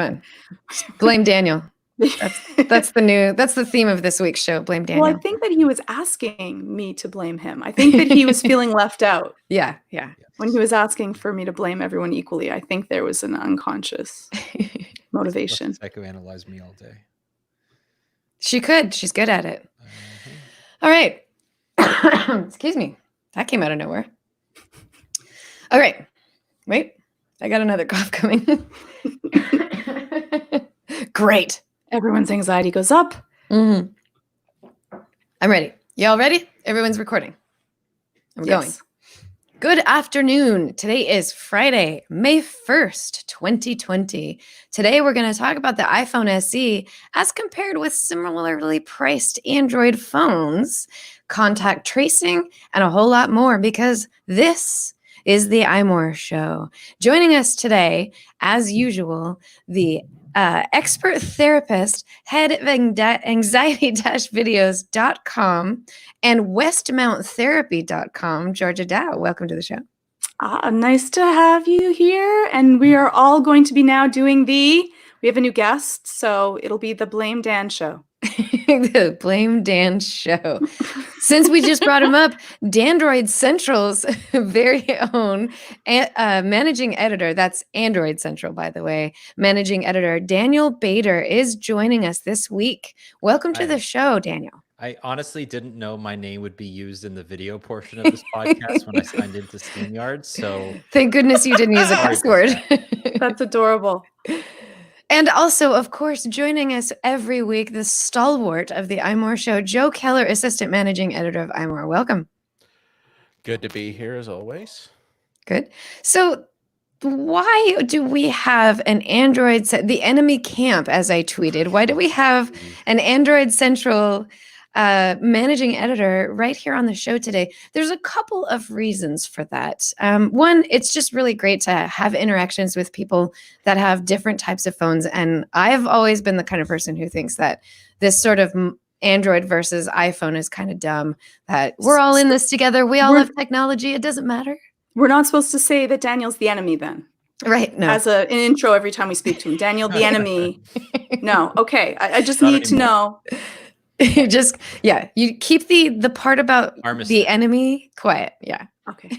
fun. Blame Daniel. That's the theme of this week's show. Blame Daniel. Well, I think that he was asking me to blame him. I think that he was feeling left out. Yeah. When he was asking for me to blame everyone equally, I think there was an unconscious motivation. Psychoanalyze me all day. She could. She's good at it. All right. Excuse me. That came out of nowhere. All right. Wait. I got another cough coming. Great. Everyone's anxiety goes up. Mm-hmm. I'm ready. Y'all ready? Everyone's recording. I'm going. Good afternoon. Today is Friday, May 1st, 2020. Today we're going to talk about the iPhone SE as compared with similarly priced Android phones, contact tracing, and a whole lot more because this is the iMore Show. Joining us today, as usual, the expert therapist, head of anxiety-videos.com and westmounttherapy.com, Georgia Dow. Welcome to the show. Nice to have you here. And we are all going to be now doing we have a new guest, so it'll be the Blame Dan Show. The Blame Dan Show. Since we just brought him up, Dandroid Central's very own managing editor, that's Android Central, by the way, managing editor Daniel Bader is joining us this week. Welcome to the show, Daniel. I honestly didn't know my name would be used in the video portion of this podcast when I signed into StreamYard, so... Thank goodness you didn't use a password. That's adorable. And also, of course, joining us every week, the stalwart of the iMore Show, Joe Keller, assistant managing editor of iMore. Welcome. Good to be here as always. Good. So why do we have an Android, the enemy camp, as I tweeted, why do we have an Android Central managing editor right here on the show today? There's a couple of reasons for that. One, it's just really great to have interactions with people that have different types of phones. And I've always been the kind of person who thinks that this sort of Android versus iPhone is kind of dumb, that we're all in this together. We all have technology. It doesn't matter. We're not supposed to say that Daniel's the enemy then. Right. No. As an intro every time we speak to him. Daniel, the enemy. No. Okay. I just need to know. You keep the part about the enemy quiet. Yeah. Okay.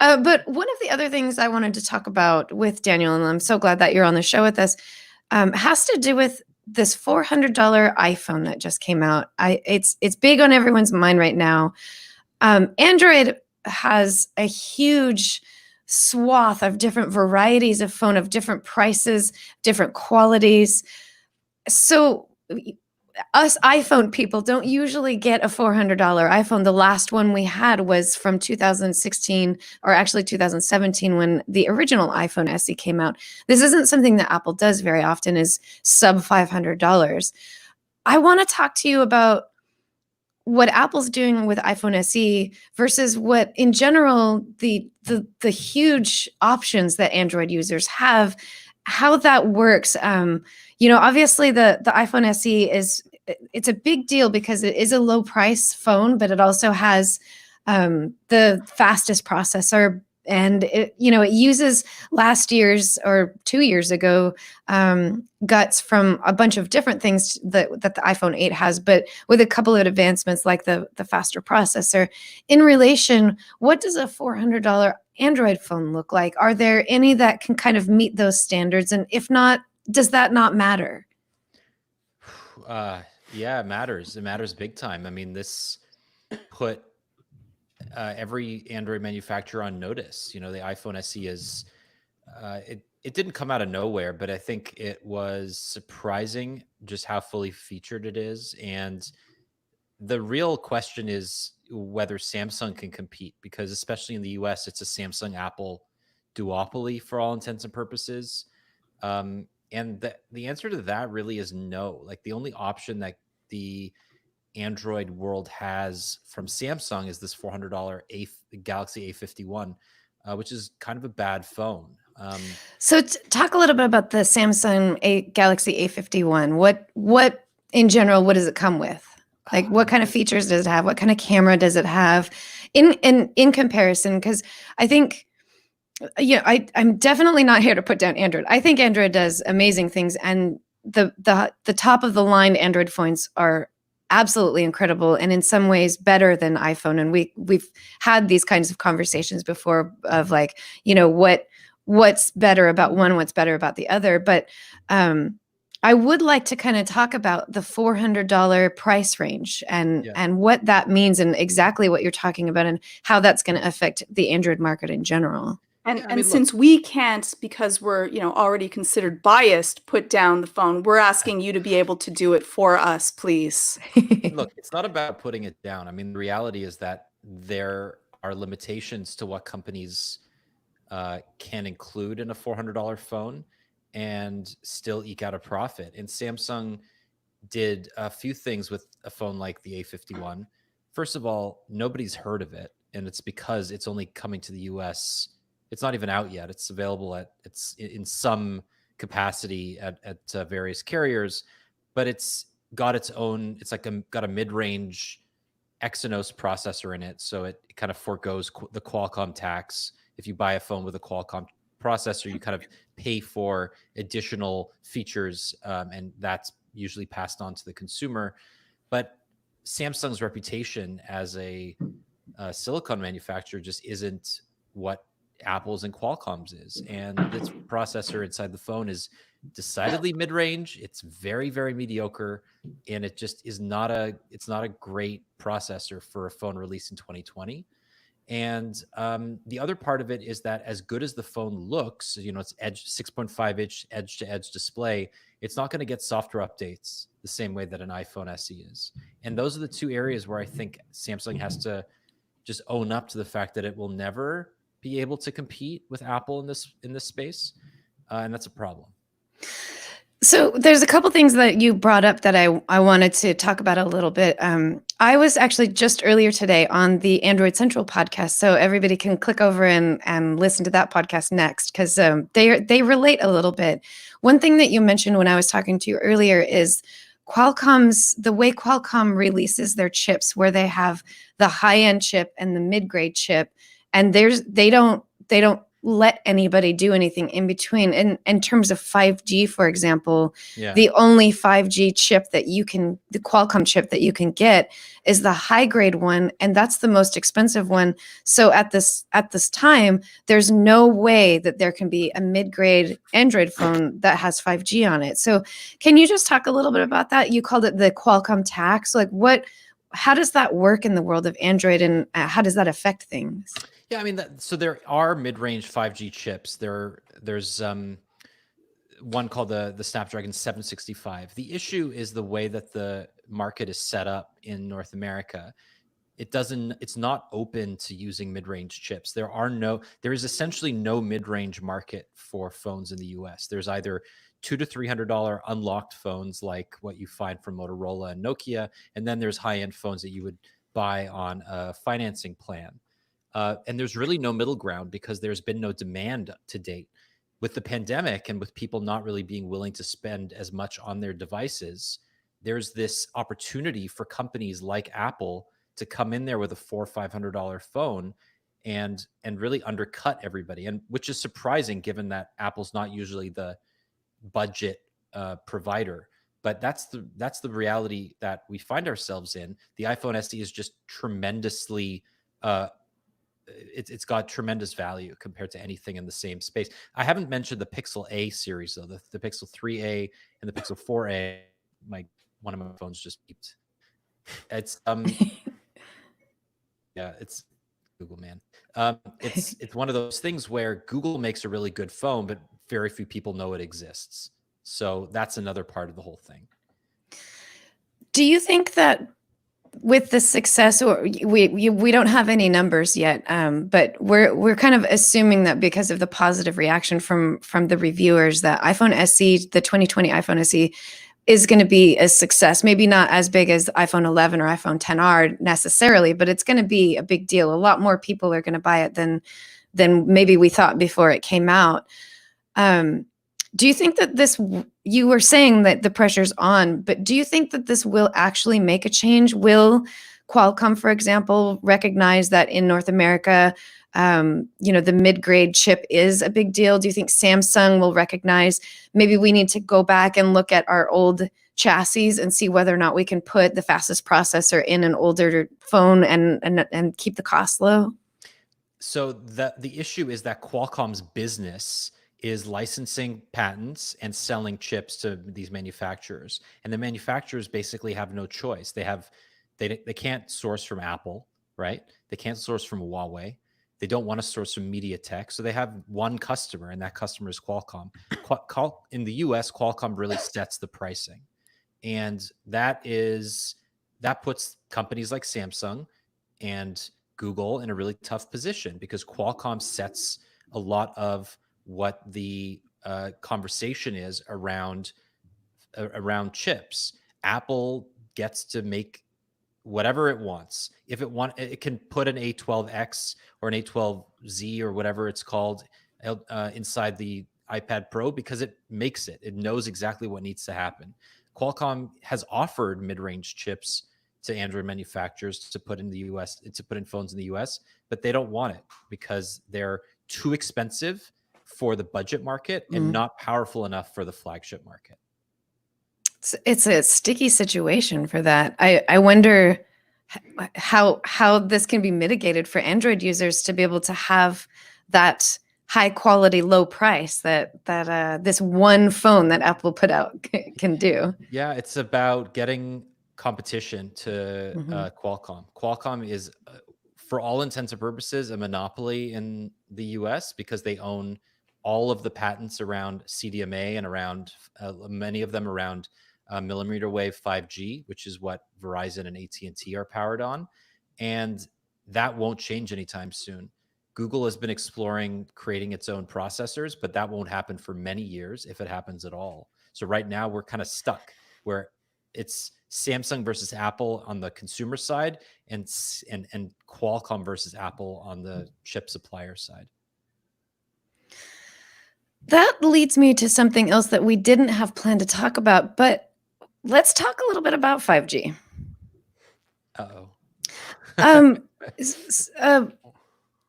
But one of the other things I wanted to talk about with Daniel, and I'm so glad that you're on the show with us, has to do with this $400 iPhone that just came out. It's big on everyone's mind right now. Android has a huge swath of different varieties of phone, of different prices, different qualities. So us iPhone people don't usually get a $400 iPhone. The last one we had was from 2016, or actually 2017, when the original iPhone SE came out. This isn't something that Apple does very often, is sub $500. I want to talk to you about what Apple's doing with iPhone SE versus what, in general, the huge options that Android users have, how that works. Obviously the iPhone SE it's a big deal because it is a low price phone, but it also has the fastest processor, and it uses last year's or 2 years ago guts from a bunch of different things that the iPhone 8 has, but with a couple of advancements like the faster processor. In relation, what does a $400 Android phone look like? Are there any that can kind of meet those standards? And if not, does that not matter? Yeah, it matters. It matters big time. I mean, this put every Android manufacturer on notice. The iPhone SE is, it didn't come out of nowhere, but I think it was surprising just how fully featured it is. And the real question is whether Samsung can compete, because especially in the US, it's a Samsung-Apple duopoly for all intents and purposes. And the answer to that really is no. Like, the only option that the Android world has from Samsung is this $400 Galaxy A51, which is kind of a bad phone. So talk a little bit about the Samsung Galaxy A51. What in general, what does it come with? Like, what kind of features does it have? What kind of camera does it have in comparison? Because I think I'm definitely not here to put down Android. I think Android does amazing things, and the top of the line Android phones are absolutely incredible, and in some ways better than iPhone. And we've had these kinds of conversations before of like, what's better about one, what's better about the other. But I would like to kind of talk about the $400 price range and what that means and exactly what you're talking about and how that's going to affect the Android market in general. And since we can't, because we're already considered biased, put down the phone, we're asking you to be able to do it for us, please. Look, it's not about putting it down. I mean, the reality is that there are limitations to what companies can include in a $400 phone and still eke out a profit. And Samsung did a few things with a phone like the A51. First of all, nobody's heard of it, and it's because it's only coming to the US. It's not even out yet. It's available it's in some capacity at various carriers, but it's got its own. It's like got a mid-range Exynos processor in it, so it kind of forgoes the Qualcomm tax. If you buy a phone with a Qualcomm processor, you kind of pay for additional features, and that's usually passed on to the consumer. But Samsung's reputation as a silicon manufacturer just isn't what Apple's and Qualcomm's is. And this processor inside the phone is decidedly mid-range. It's very, very mediocre, and it just is not it's not a great processor for a phone released in 2020. And the other part of it is that as good as the phone looks, it's 6.5-inch edge-to-edge display, it's not going to get software updates the same way that an iPhone SE is. And those are the two areas where I think Samsung has to just own up to the fact that it will never be able to compete with Apple in this space, and that's a problem. So there's a couple things that you brought up that I wanted to talk about a little bit. I was actually just earlier today on the Android Central podcast, so everybody can click over and listen to that podcast next because they relate a little bit. One thing that you mentioned when I was talking to you earlier is the way Qualcomm releases their chips, where they have the high-end chip and the mid-grade chip, and they don't let anybody do anything in between. In terms of 5G, for example, the only 5G chip the Qualcomm chip that you can get is the high grade one, and that's the most expensive one. So at this time, there's no way that there can be a mid-grade Android phone that has 5G on it. So can you just talk a little bit about that? You called it the Qualcomm tax. Like how does that work in the world of Android, and how does that affect things? Yeah, I mean, so there are mid-range 5G chips. There's one called the Snapdragon 765. The issue is the way that the market is set up in North America. It's not open to using mid-range chips. There is essentially no mid-range market for phones in the US. There's either $200 to $300 unlocked phones like what you find from Motorola and Nokia, and then there's high-end phones that you would buy on a financing plan. And there's really no middle ground because there's been no demand to date. With the pandemic and with people not really being willing to spend as much on their devices, there's this opportunity for companies like Apple to come in there with a $400 or $500 phone and really undercut everybody. And which is surprising given that Apple's not usually the budget provider. But that's the reality that we find ourselves in. The iPhone SE is just tremendously it's got tremendous value compared to anything in the same space. I haven't mentioned the Pixel A series though, the Pixel 3A and the Pixel 4A. One of my phones just beeped. It's yeah, it's Google, man. It's one of those things where Google makes a really good phone, but very few people know it exists. So that's another part of the whole thing. Do you think that with the success, or we don't have any numbers yet, but we're kind of assuming that because of the positive reaction from the reviewers, that iPhone SE, the 2020 iPhone SE, is going to be a success. Maybe not as big as iPhone 11 or iPhone 10R necessarily, but it's going to be a big deal. A lot more people are going to buy it than maybe we thought before it came out. Do you think that you were saying that the pressure's on, but do you think that this will actually make a change? Will Qualcomm, for example, recognize that in North America, The mid-grade chip is a big deal? Do you think Samsung will recognize maybe we need to go back and look at our old chassis and see whether or not we can put the fastest processor in an older phone and keep the cost low? So the issue is that Qualcomm's business is licensing patents and selling chips to these manufacturers, and the manufacturers basically have no choice. They can't source from Apple, right? They can't source from Huawei. They don't want to source from MediaTek, so they have one customer, and that customer is Qualcomm. In the U.S., Qualcomm really sets the pricing, and that puts companies like Samsung and Google in a really tough position because Qualcomm sets a lot of what the conversation is around chips. Apple gets to make whatever it wants. If it can put an A12X or an A12Z or whatever it's called inside the iPad Pro because it makes it. It knows exactly what needs to happen. Qualcomm has offered mid-range chips to Android manufacturers to put in the US, to put in phones in the US, but they don't want it because they're too expensive for the budget market and not powerful enough for the flagship market. It's a sticky situation for that. I wonder how this can be mitigated for Android users to be able to have that high quality, low price that this one phone that Apple put out can do. Yeah, it's about getting competition to Qualcomm. Qualcomm is, for all intents and purposes, a monopoly in the US because they own all of the patents around CDMA and around many of them around millimeter wave 5G, which is what Verizon and AT&T are powered on. And that won't change anytime soon. Google has been exploring creating its own processors, but that won't happen for many years if it happens at all. So right now we're kind of stuck where it's Samsung versus Apple on the consumer side and Qualcomm versus Apple on the chip supplier side. That leads me to something else that we didn't have planned to talk about, but let's talk a little bit about 5G. Uh-oh.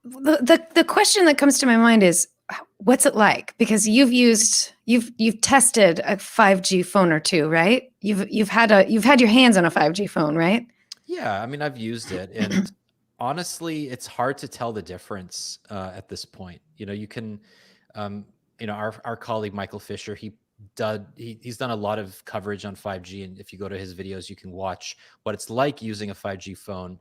The question that comes to my mind is, what's it like? Because you've tested a 5G phone or two, right? You've had your hands on a 5G phone, right? Yeah, I mean, I've used it, and honestly, it's hard to tell the difference at this point. You can, our colleague Michael Fisher, he's done a lot of coverage on 5G, and if you go to his videos, you can watch what it's like using a 5G phone.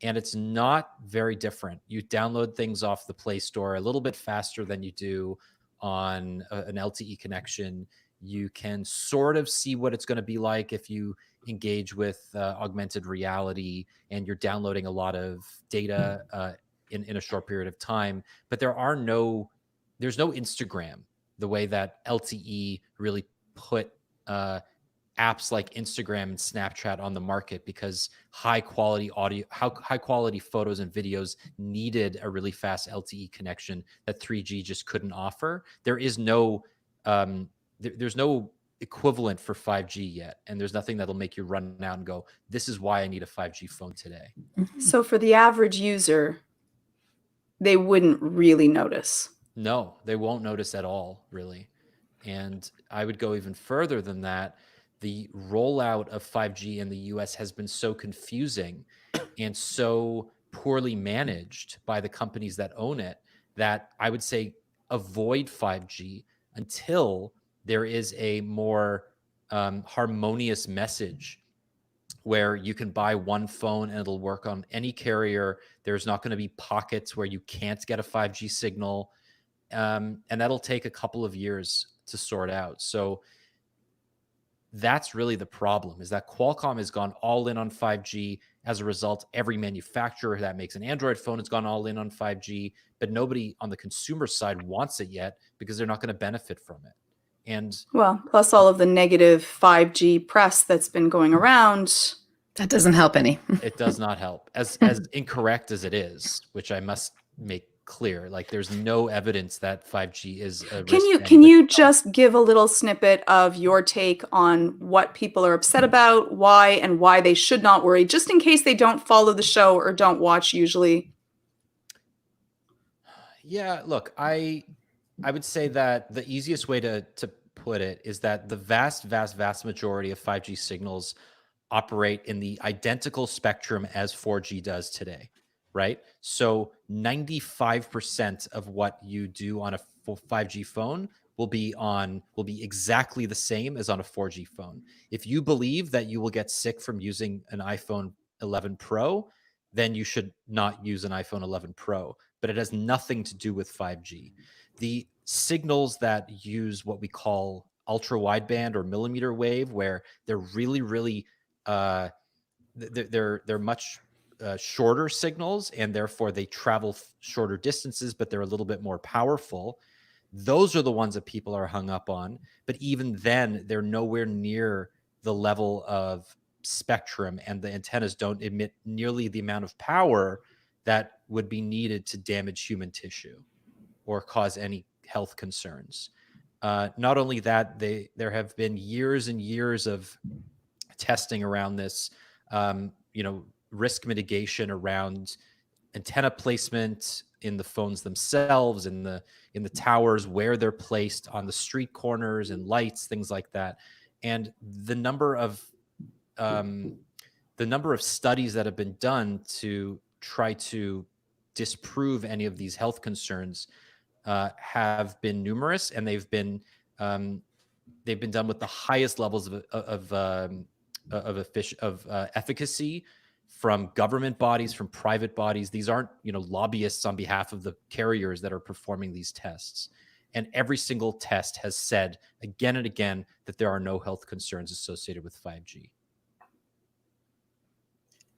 And it's not very different. You download things off the Play Store a little bit faster than you do on an LTE connection. You can sort of see what it's going to be like if you engage with augmented reality and you're downloading a lot of data in a short period of time. But there's no Instagram the way that LTE really put apps like Instagram and Snapchat on the market because high quality photos and videos needed a really fast LTE connection that 3G just couldn't offer. There's no equivalent for 5G yet, and there's nothing that'll make you run out and go, this is why I need a 5G phone today. So for the average user, they wouldn't really notice. No, they won't notice at all, really. And I would go even further than that. The rollout of 5G in the US has been so confusing and so poorly managed by the companies that own it that I would say avoid 5G until there is a more harmonious message where you can buy one phone and it'll work on any carrier. There's not going to be pockets where you can't get a 5G signal. And that'll take a couple of years to sort out. So that's really the problem, is that Qualcomm has gone all in on 5G. As a result, every manufacturer that makes an Android phone has gone all in on 5G, but nobody on the consumer side wants it yet because they're not going to benefit from it. And well, plus all of the negative 5G press that's been going around. That doesn't help any. It does not help. As incorrect as it is, which I must make clear, like there's no evidence that 5G is a risk. Can you just give a little snippet of your take on what people are upset about, why they should not worry, just in case they don't follow the show or don't watch usually? Yeah, look, I would say that the easiest way to put it is that the vast majority of 5G signals operate in the identical spectrum as 4G does today, right? So 95% of what you do on a 5G phone will be exactly the same as on a 4G phone. If you believe that you will get sick from using an iPhone 11 Pro, then you should not use an iPhone 11 Pro, but it has nothing to do with 5G. The signals that use what we call ultra wideband or millimeter wave, where they're really uh, they're much shorter signals, and therefore they travel shorter distances, but they're a little bit more powerful. Those are the ones that people are hung up on. But even then, they're nowhere near the level of spectrum, and the antennas don't emit nearly the amount of power that would be needed to damage human tissue or cause any health concerns. Not only that, there have been years and years of testing around this, risk mitigation around antenna placement in the phones themselves, in the towers, where they're placed on the street corners and lights, things like that. And um, the number of studies that have been done to try to disprove any of these health concerns have been numerous, and um, they've been done with the highest levels of efficacy from government bodies, from private bodies. These aren't lobbyists on behalf of the carriers that are performing these tests. And every single test has said again and again that there are no health concerns associated with 5G.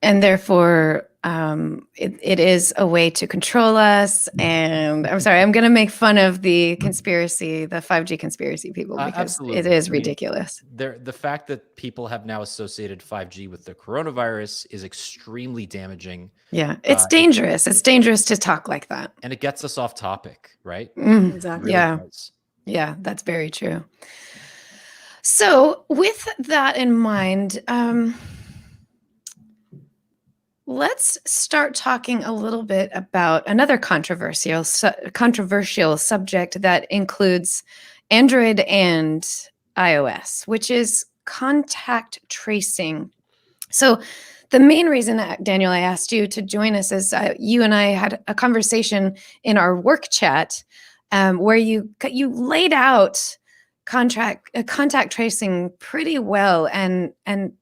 And therefore, it is a way to control us. And I'm sorry, I'm going to make fun of the 5G conspiracy people, because it Absolutely. is ridiculous. The fact that people have now associated 5G with the coronavirus is extremely damaging. Yeah, it's dangerous. It's dangerous to talk like that. And it gets us off topic, right? Exactly. It really does. Yeah, that's very true. So with that in mind, let's start talking a little bit about another controversial subject that includes Android and iOS, which is contact tracing. So the main reason, Daniel, I asked you to join us is you and I had a conversation in our work chat where you laid out contact tracing pretty well and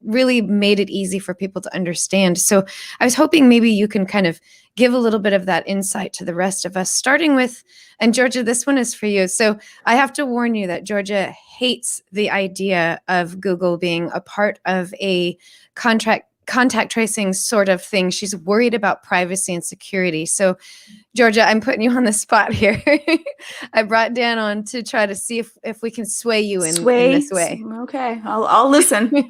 really made it easy for people to understand. So I was hoping maybe you can kind of give a little bit of that insight to the rest of us, starting with, and Georgia, this one is for you. So I have to warn you that Georgia hates the idea of Google being a part of a contact tracing sort of thing. She's worried about privacy and security. So Georgia, I'm putting you on the spot here. I brought Dan on to try to see if we can sway you in this way. Okay, I'll listen.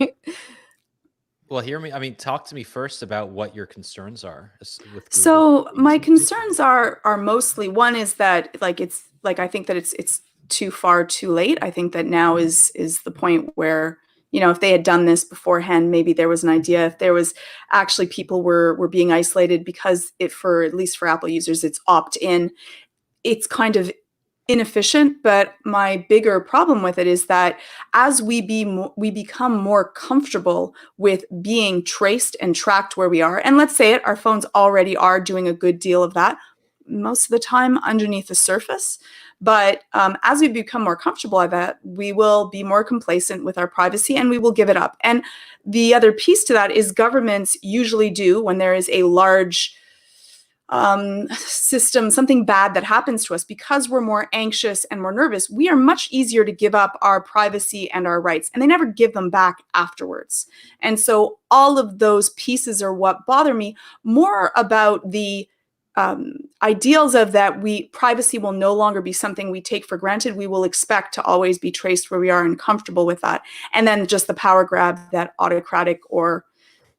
Well, hear me. I mean, talk to me first about what your concerns are with Google. So my concerns are mostly, one is that I think that it's too far too late. I think that now is the point where, if they had done this beforehand, maybe there was an idea. If there was actually people were being isolated, because at least for Apple users, it's opt-in. It's kind of inefficient, but my bigger problem with it is that as we become more comfortable with being traced and tracked where we are, and let's say it, our phones already are doing a good deal of that most of the time underneath the surface. But as we become more comfortable at that, we will be more complacent with our privacy and we will give it up. And the other piece to that is governments usually do, when there is a large system, something bad that happens to us, because we're more anxious and more nervous, we are much easier to give up our privacy and our rights, and they never give them back afterwards. And so all of those pieces are what bother me more about the ideals of that privacy will no longer be something we take for granted. We will expect to always be traced where we are and comfortable with that. And then just the power grab that autocratic or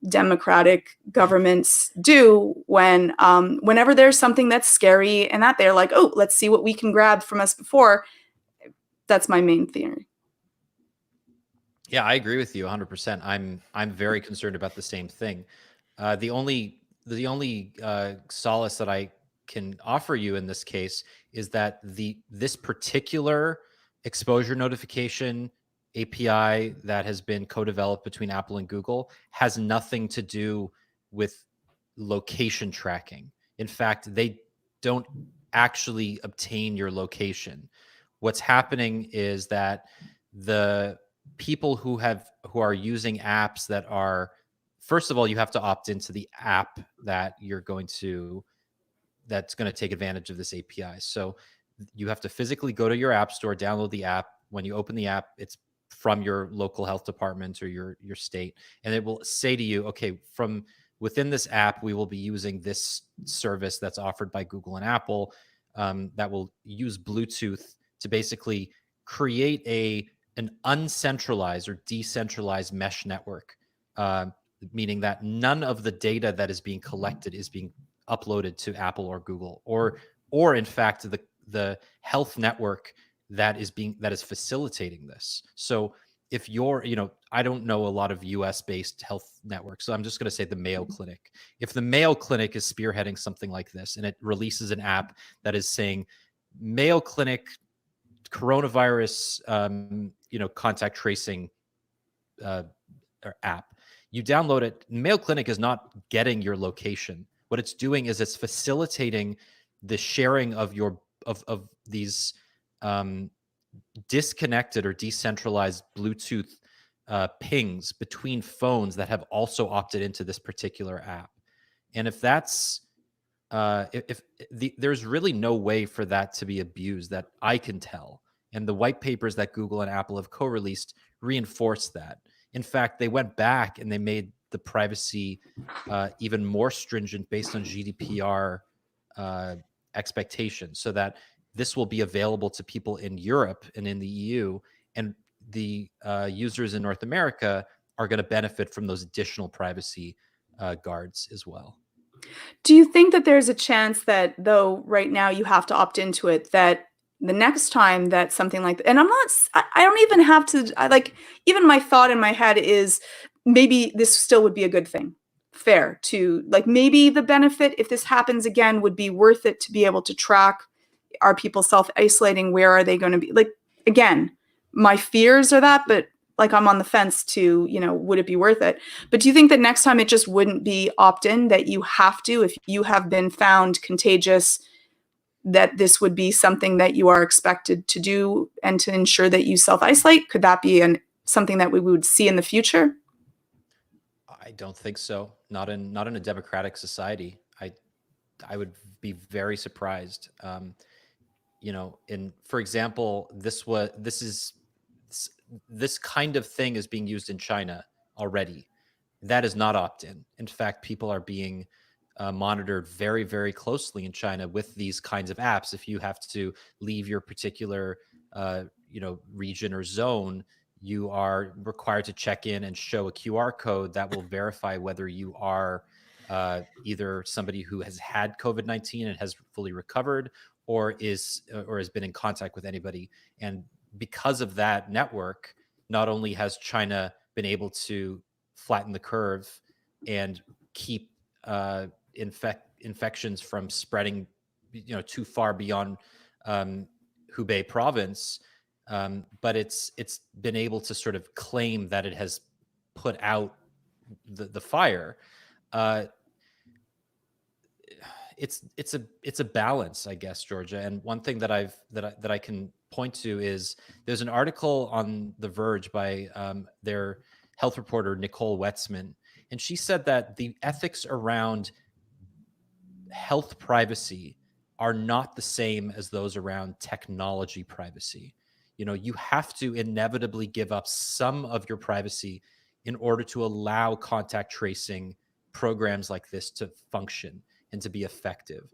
democratic governments do whenever there's something that's scary and that they're like, oh, let's see what we can grab from us before. That's my main theory. Yeah, I agree with you 100%. I'm very concerned about the same thing. The only solace that I can offer you in this case is that this particular exposure notification API that has been co-developed between Apple and Google has nothing to do with location tracking. In fact, they don't actually obtain your location. What's happening is that the people who are using apps that are, first of all, you have to opt into the app that that's going to take advantage of this API. So you have to physically go to your app store, download the app. When you open the app, it's from your local health department or your state, and it will say to you, okay, from within this app, we will be using this service that's offered by Google and Apple that will use Bluetooth to basically create an uncentralized or decentralized mesh network, meaning that none of the data that is being collected is being uploaded to Apple or Google, or in fact the health network that is facilitating this. So if you're, I don't know a lot of US based health networks, so I'm just going to say the Mayo Clinic. If the Mayo Clinic is spearheading something like this and it releases an app that is saying Mayo Clinic coronavirus, contact tracing app, you download it. Mayo Clinic is not getting your location. What it's doing is it's facilitating the sharing of these disconnected or decentralized Bluetooth pings between phones that have also opted into this particular app. And if that's there's really no way for that to be abused that I can tell. And the white papers that Google and Apple have co-released reinforce that. In fact, they went back and they made the privacy even more stringent based on GDPR expectations, so that this will be available to people in Europe and in the EU, and the users in North America are going to benefit from those additional privacy guards as well. Do you think that there's a chance that, though right now you have to opt into it, that the next time that something like, and I don't even have to, even my thought in my head is maybe this still would be a good thing. Fair to, maybe the benefit, if this happens again, would be worth it to be able to track, are people self-isolating? Where are they going to be? Again, my fears are that, but I'm on the fence to, would it be worth it? But do you think that next time it just wouldn't be opt-in, that you have to, if you have been found contagious, that this would be something that you are expected to do and to ensure that you self-isolate? Could that be something that we would see in the future? I don't think so. Not in a democratic society. I would be very surprised. For example, this kind of thing is being used in China already. That is not opt-in. In fact, people are being monitored very, very closely in China with these kinds of apps. If you have to leave your particular, region or zone, you are required to check in and show a QR code that will verify whether you are either somebody who has had COVID-19 and has fully recovered, or has been in contact with anybody. And because of that network, not only has China been able to flatten the curve and keep infections from spreading, too far beyond Hubei province, but it's been able to sort of claim that it has put out the fire. It's a balance, I guess, Georgia. And one thing that I can point to is there's an article on The Verge by their health reporter Nicole Wetzman, and she said that the ethics around health privacy are not the same as those around technology privacy. You have to inevitably give up some of your privacy in order to allow contact tracing programs like this to function and to be effective.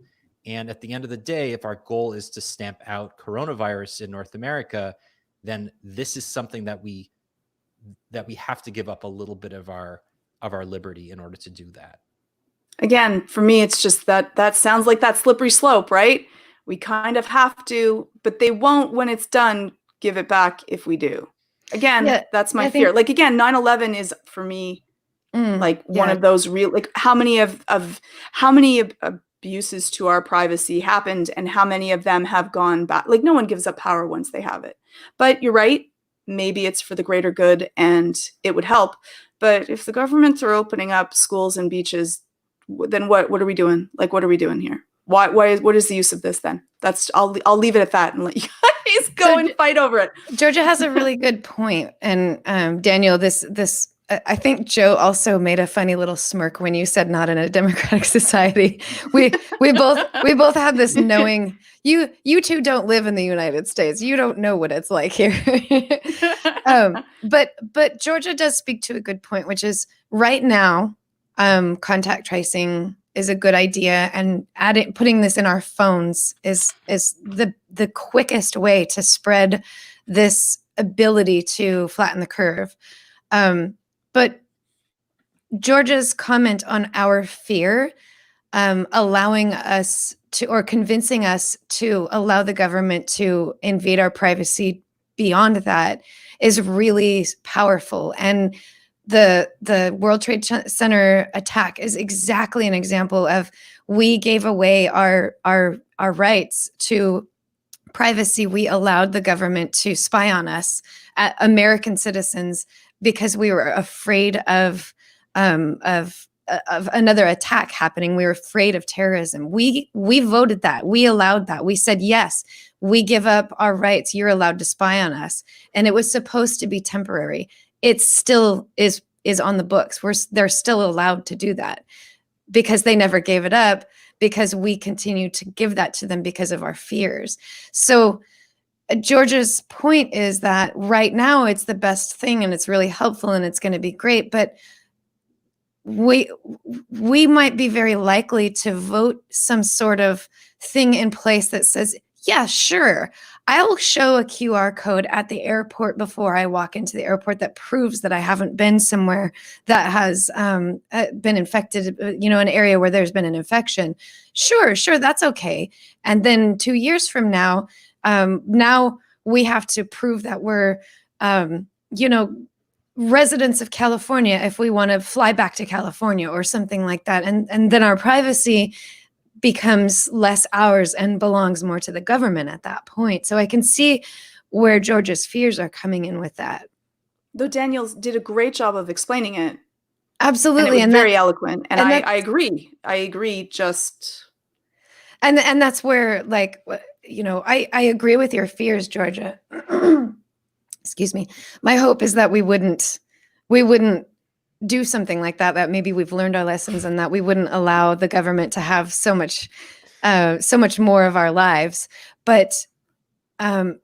And at the end of the day, if our goal is to stamp out coronavirus in North America, then this is something that we have to give up a little bit of our liberty in order to do that. Again, for me, it's just that sounds like that slippery slope, right? We kind of have to, but they won't, when it's done, give it back if we do. Again, that's my fear. Again, 9/11 is for me one of those real, how many abuses to our privacy happened and how many of them have gone back. Like, no one gives up power once they have it. But you're right. Maybe it's for the greater good and it would help. But if the governments are opening up schools and beaches, then what are we doing? Like, what are we doing here? What is the use of this then? I'll leave it at that and let you guys go and fight over it. Georgia has a really good point. And Daniel, I think Joe also made a funny little smirk when you said not in a democratic society. We both had this knowing. You two don't live in the United States. You don't know what it's like here. But Georgia does speak to a good point, which is right now, contact tracing is a good idea, and putting this in our phones is the quickest way to spread this ability to flatten the curve. But Georgia's comment on our fear, allowing us to, or convincing us to allow the government to invade our privacy beyond that, is really powerful. And the World Trade Center attack is exactly an example of, we gave away our rights to privacy. We allowed the government to spy on us, American citizens, because we were afraid of another attack happening. We were afraid of terrorism. We voted that. We allowed that. We said, yes, we give up our rights. You're allowed to spy on us. And it was supposed to be temporary. It still is on the books. They're still allowed to do that because they never gave it up, because we continue to give that to them because of our fears. So Georgia's point is that right now it's the best thing and it's really helpful and it's going to be great, but we might be very likely to vote some sort of thing in place that says, yeah, sure, I'll show a QR code at the airport before I walk into the airport that proves that I haven't been somewhere that has been infected, an area where there's been an infection. Sure, that's okay. And then 2 years from now, now we have to prove that we're, residents of California if we want to fly back to California or something like that. And then our privacy becomes less ours and belongs more to the government at that point. So I can see where Georgia's fears are coming in with that. Though Daniel did a great job of explaining it. Absolutely. And very eloquent. And I agree. Just. And that's where, I agree with your fears, Georgia. Excuse me. My hope is that we wouldn't do something like that maybe we've learned our lessons and that we wouldn't allow the government to have so much more of our lives. But what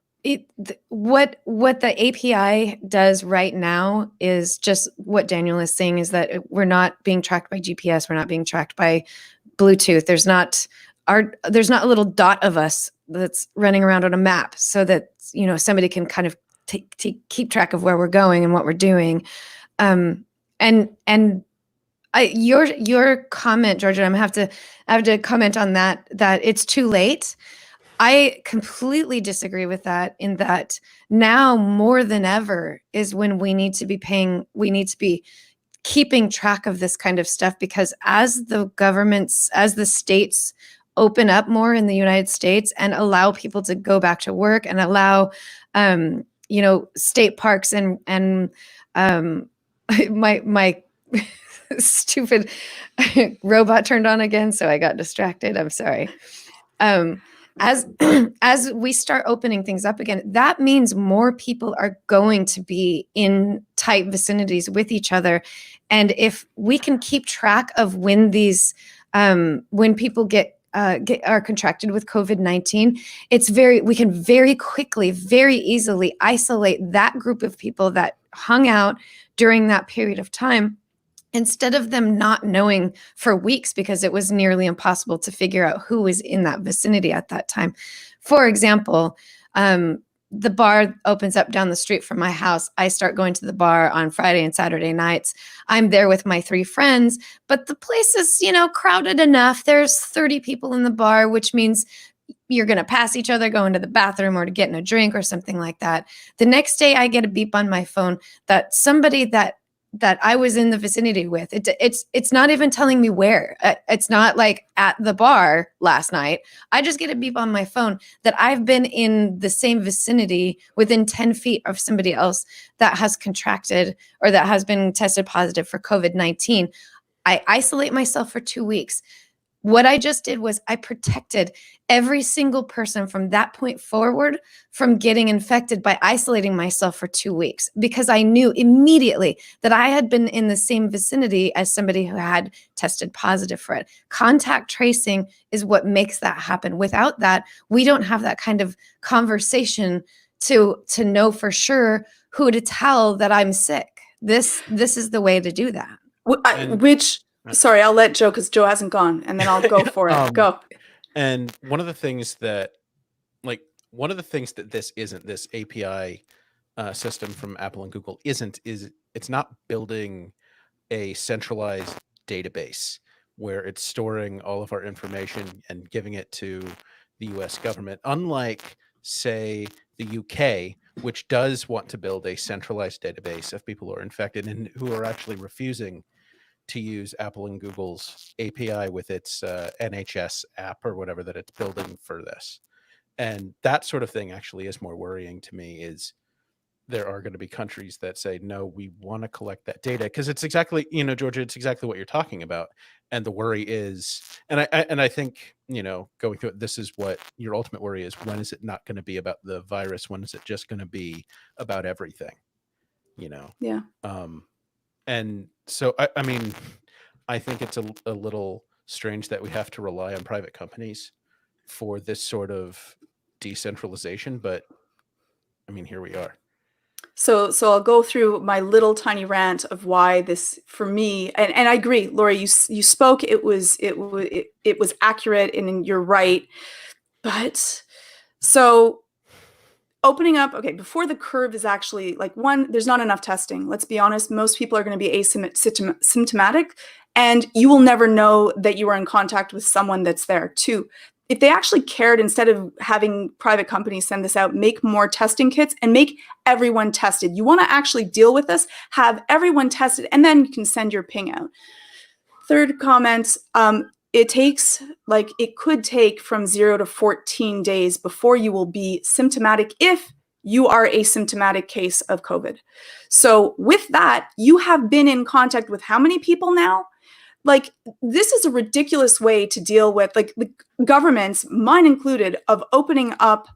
the API does right now is just what Daniel is saying, is that we're not being tracked by GPS. We're not being tracked by Bluetooth. There's not a little dot of us that's running around on a map so that, somebody can kind of keep track of where we're going and what we're doing. Your comment, Georgia, I have to comment on that it's too late. I completely disagree with that, in that now more than ever is when we need to be keeping track of this kind of stuff, because as the states open up more in the United States and allow people to go back to work and allow, state parks and my stupid robot turned on again, so I got distracted. I'm sorry. As we start opening things up again, that means more people are going to be in tight vicinities with each other. And if we can keep track of when when people are contracted with COVID-19, we can very quickly, very easily isolate that group of people that hung out during that period of time, instead of them not knowing for weeks, because it was nearly impossible to figure out who was in that vicinity at that time. For example, the bar opens up down the street from my house. I start going to the bar on Friday and Saturday nights. I'm there with my 3 friends, but the place is, crowded enough. There's 30 people in the bar, which means you're going to pass each other going to the bathroom or to get in a drink or something like that. The next day I get a beep on my phone that somebody that that I was in the vicinity with. It's not even telling me where. It's not like at the bar last night. I just get a beep on my phone that I've been in the same vicinity within 10 feet of somebody else that has contracted or that has been tested positive for COVID-19. I isolate myself for 2 weeks. What I just did was I protected every single person from that point forward from getting infected by isolating myself for 2 weeks, because I knew immediately that I had been in the same vicinity as somebody who had tested positive for it. Contact tracing is what makes that happen. Without that, we don't have that kind of conversation to know for sure who to tell that I'm sick. This is the way to do that. Sorry, I'll let Joe, because Joe hasn't gone, and then I'll go for it. Go. And one of the things that this isn't, this API system from Apple and Google is it's not building a centralized database where it's storing all of our information and giving it to the US government. Unlike, say, the UK, which does want to build a centralized database of people who are infected and who are actually refusing to use Apple and Google's API with its NHS app or whatever that it's building for this. And that sort of thing actually is more worrying to me. Is there are going to be countries that say, no, we want to collect that data, because it's exactly, Georgia, it's exactly what you're talking about. And the worry is, and I think, going through it, this is what your ultimate worry is. When is it not going to be about the virus? When is it just going to be about everything? Yeah. And so, I mean, I think it's a little strange that we have to rely on private companies for this sort of decentralization, but I mean, here we are. So I'll go through my little tiny rant of why this, for me, and I agree, Lori, you spoke, it was accurate, and you're right. But so opening up, okay, before the curve is actually, like, one, there's not enough testing. Let's be honest, most people are going to be asymptomatic, and you will never know that you are in contact with someone that's there. Two, if they actually cared, instead of having private companies send this out, make more testing kits and make everyone tested. You want to actually deal with this, have everyone tested, and then you can send your ping out. Third comment, it could take from 0 to 14 days before you will be symptomatic if you are a symptomatic case of COVID. So with that, you have been in contact with how many people now? Like, this is a ridiculous way to deal with, like, the governments, mine included, of opening up,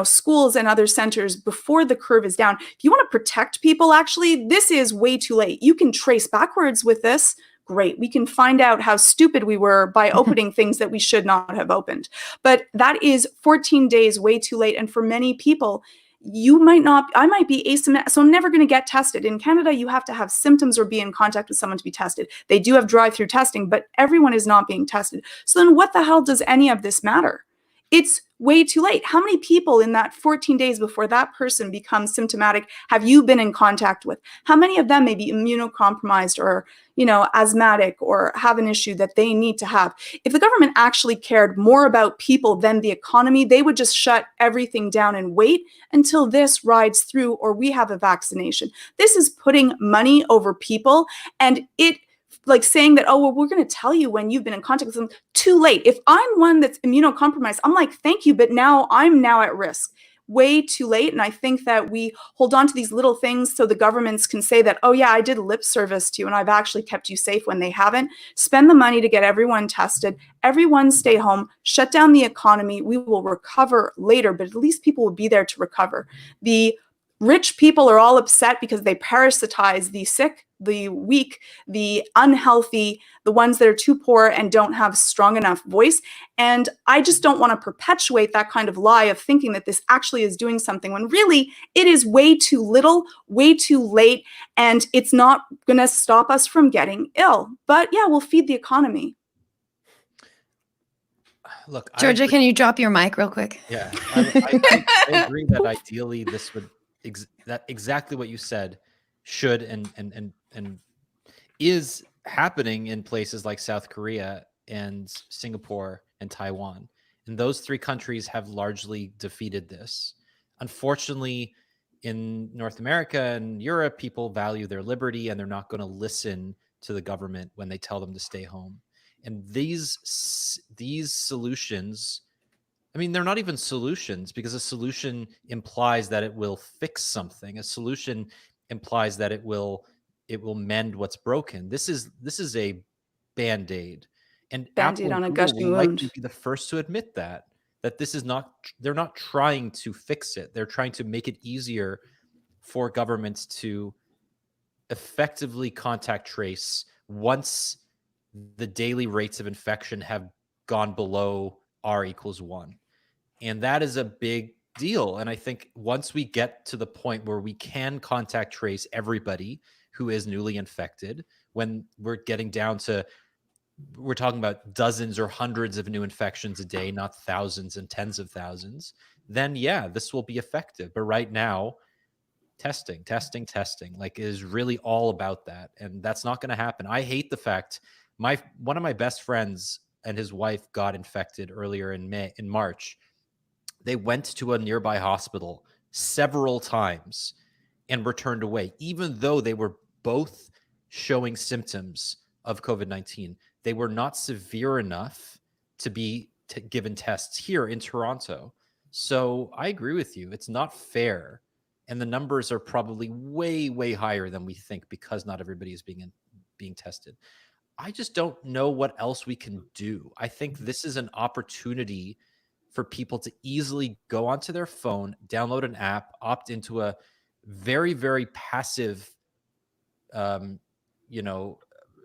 schools and other centers before the curve is down. If you want to protect people, actually, this is way too late. You can trace backwards with this. Great. We can find out how stupid we were by opening things that we should not have opened. But that is 14 days way too late. And for many people, I might be asymptomatic, so I'm never going to get tested. In Canada, you have to have symptoms or be in contact with someone to be tested. They do have drive-through testing, but everyone is not being tested. So then what the hell does any of this matter? It's way too late. How many people in that 14 days before that person becomes symptomatic have you been in contact with? How many of them may be immunocompromised or, asthmatic or have an issue that they need to have? If the government actually cared more about people than the economy, they would just shut everything down and wait until this rides through or we have a vaccination. This is putting money over people, and it, like, saying that, oh, well, we're going to tell you when you've been in contact with them. Too late. If I'm one that's immunocompromised, I'm like, thank you, but I'm now at risk. Way too late. And I think that we hold on to these little things so the governments can say that, oh yeah, I did lip service to you and I've actually kept you safe, when they haven't. Spend the money to get everyone tested. Everyone stay home. Shut down the economy. We will recover later, but at least people will be there to recover. The rich people are all upset because they parasitize the sick, the weak, the unhealthy, the ones that are too poor and don't have strong enough voice. And I just don't want to perpetuate that kind of lie of thinking that this actually is doing something, when really it is way too little, way too late, and it's not going to stop us from getting ill. But yeah, we'll feed the economy. Look, Georgia, can you drop your mic real quick? Yeah, I agree that ideally this would that exactly what you said should and is happening in places like South Korea and Singapore and Taiwan. And those three countries have largely defeated this. Unfortunately, in North America and Europe, people value their liberty and they're not going to listen to the government when they tell them to stay home. And these solutions, I mean, they're not even solutions, because a solution implies that it will fix something. A solution implies that it will mend what's broken. This is a Band-Aid. And Band-Aid Apple on a and Google gushing will likely wound. be the first to admit that this is not, they're not trying to fix it. They're trying to make it easier for governments to effectively contact trace once the daily rates of infection have gone below R equals 1. And that is a big deal. And I think once we get to the point where we can contact trace everybody who is newly infected, when we're getting down to, we're talking about dozens or hundreds of new infections a day, not thousands and tens of thousands, then yeah, this will be effective. But right now, testing, like, is really all about that. And that's not going to happen. I hate the fact one of my best friends and his wife got infected earlier in March. They went to a nearby hospital several times and were turned away, even though they were both showing symptoms of COVID-19. They were not severe enough to be given tests here in Toronto. So I agree with you. It's not fair. And the numbers are probably way, way higher than we think, because not everybody is being tested. I just don't know what else we can do. I think this is an opportunity for people to easily go onto their phone, download an app, opt into a very, very passive, you know,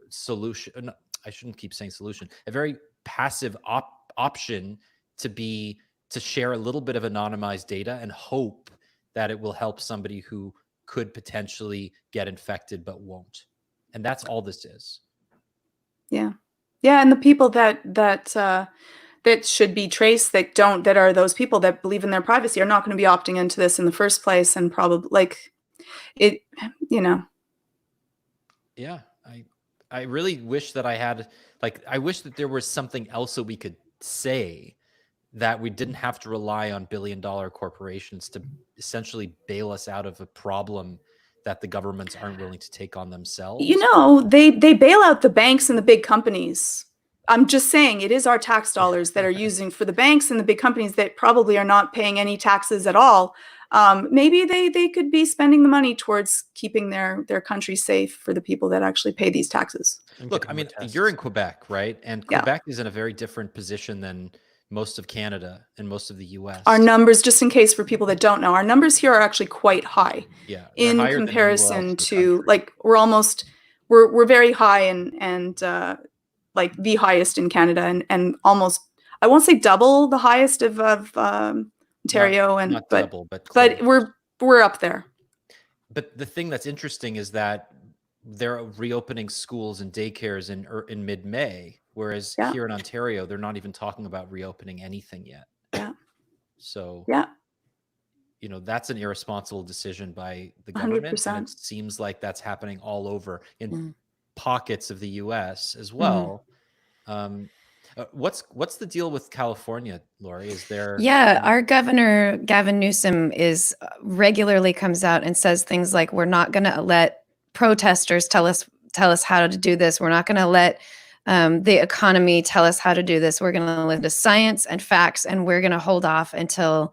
solution. I shouldn't keep saying solution. A very passive option to share a little bit of anonymized data and hope that it will help somebody who could potentially get infected but won't. And that's all this is. Yeah. Yeah. And the people that should be traced, that are those people that believe in their privacy, are not going to be opting into this in the first place. And probably, like, it, you know. Yeah. I really wish that I wish that there was something else that we could say, that we didn't have to rely on billion-dollar corporations to essentially bail us out of a problem that the governments aren't willing to take on themselves. You know, they bail out the banks and the big companies. I'm just saying, it is our tax dollars that are using for the banks and the big companies that probably are not paying any taxes at all. Maybe they could be spending the money towards keeping their country safe for the people that actually pay these taxes. Look, I mean, you're in Quebec, right? And Yeah. Quebec is in a very different position than most of Canada and most of the US. Our numbers, just in case for people that don't know, our numbers here are actually quite high. Yeah, in higher than anywhere else in comparison the to, country. like, we're very high, and like the highest in Canada, and almost, I won't say double the highest of Ontario, not but double, but close. we're up there. But the thing that's interesting is that they're reopening schools and daycares in mid-May, whereas Yeah. here in Ontario, they're not even talking about reopening anything yet. Yeah. So, Yeah. you know, that's an irresponsible decision by the government. 100%. And it seems like that's happening all over in Mm. pockets of the US as well. What's the deal with California, Lori? Is there? Yeah, our governor, Gavin Newsom, is regularly comes out and says things like, we're not going to let protesters tell us how to do this. We're not going to let the economy tell us how to do this. We're going to listen to science and facts, and we're going to hold off until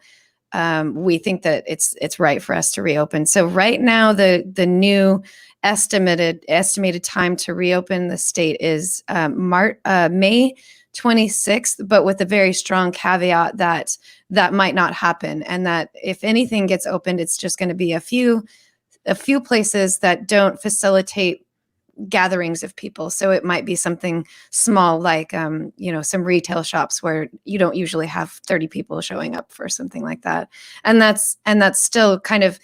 we think that it's right for us to reopen. So right now, the new estimated time to reopen the state is May 26th, but with a very strong caveat that might not happen, and that if anything gets opened, it's just going to be a few places that don't facilitate gatherings of people. So it might be something small, like some retail shops where you don't usually have 30 people showing up for something like that. And that's still kind of,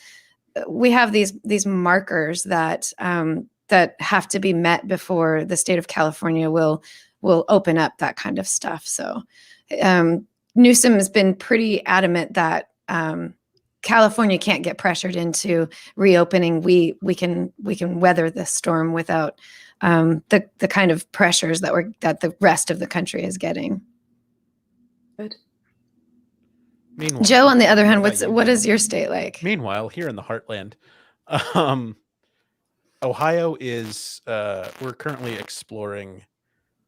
we have these markers that have to be met before the state of California will open up that kind of stuff. So Newsom has been pretty adamant that California can't get pressured into reopening. We can weather this storm without the kind of pressures that the rest of the country is getting. Good. Meanwhile, Joe, on the other hand, about you, what Joe? is your state like? meanwhile, here in the heartland, Ohio is we're currently exploring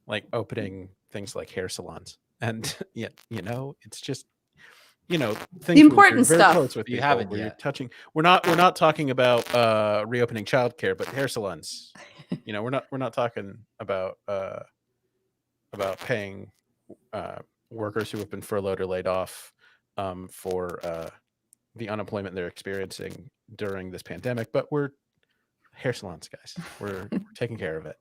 like opening things like hair salons, and yeah, it's just things where you're important very stuff. close with You people, haven't where you're yet. touching. We're not talking about reopening childcare, but hair salons. We're not talking about paying workers who have been furloughed or laid off for the unemployment they're experiencing during this pandemic. But we're hair salons, guys. We're taking care of it.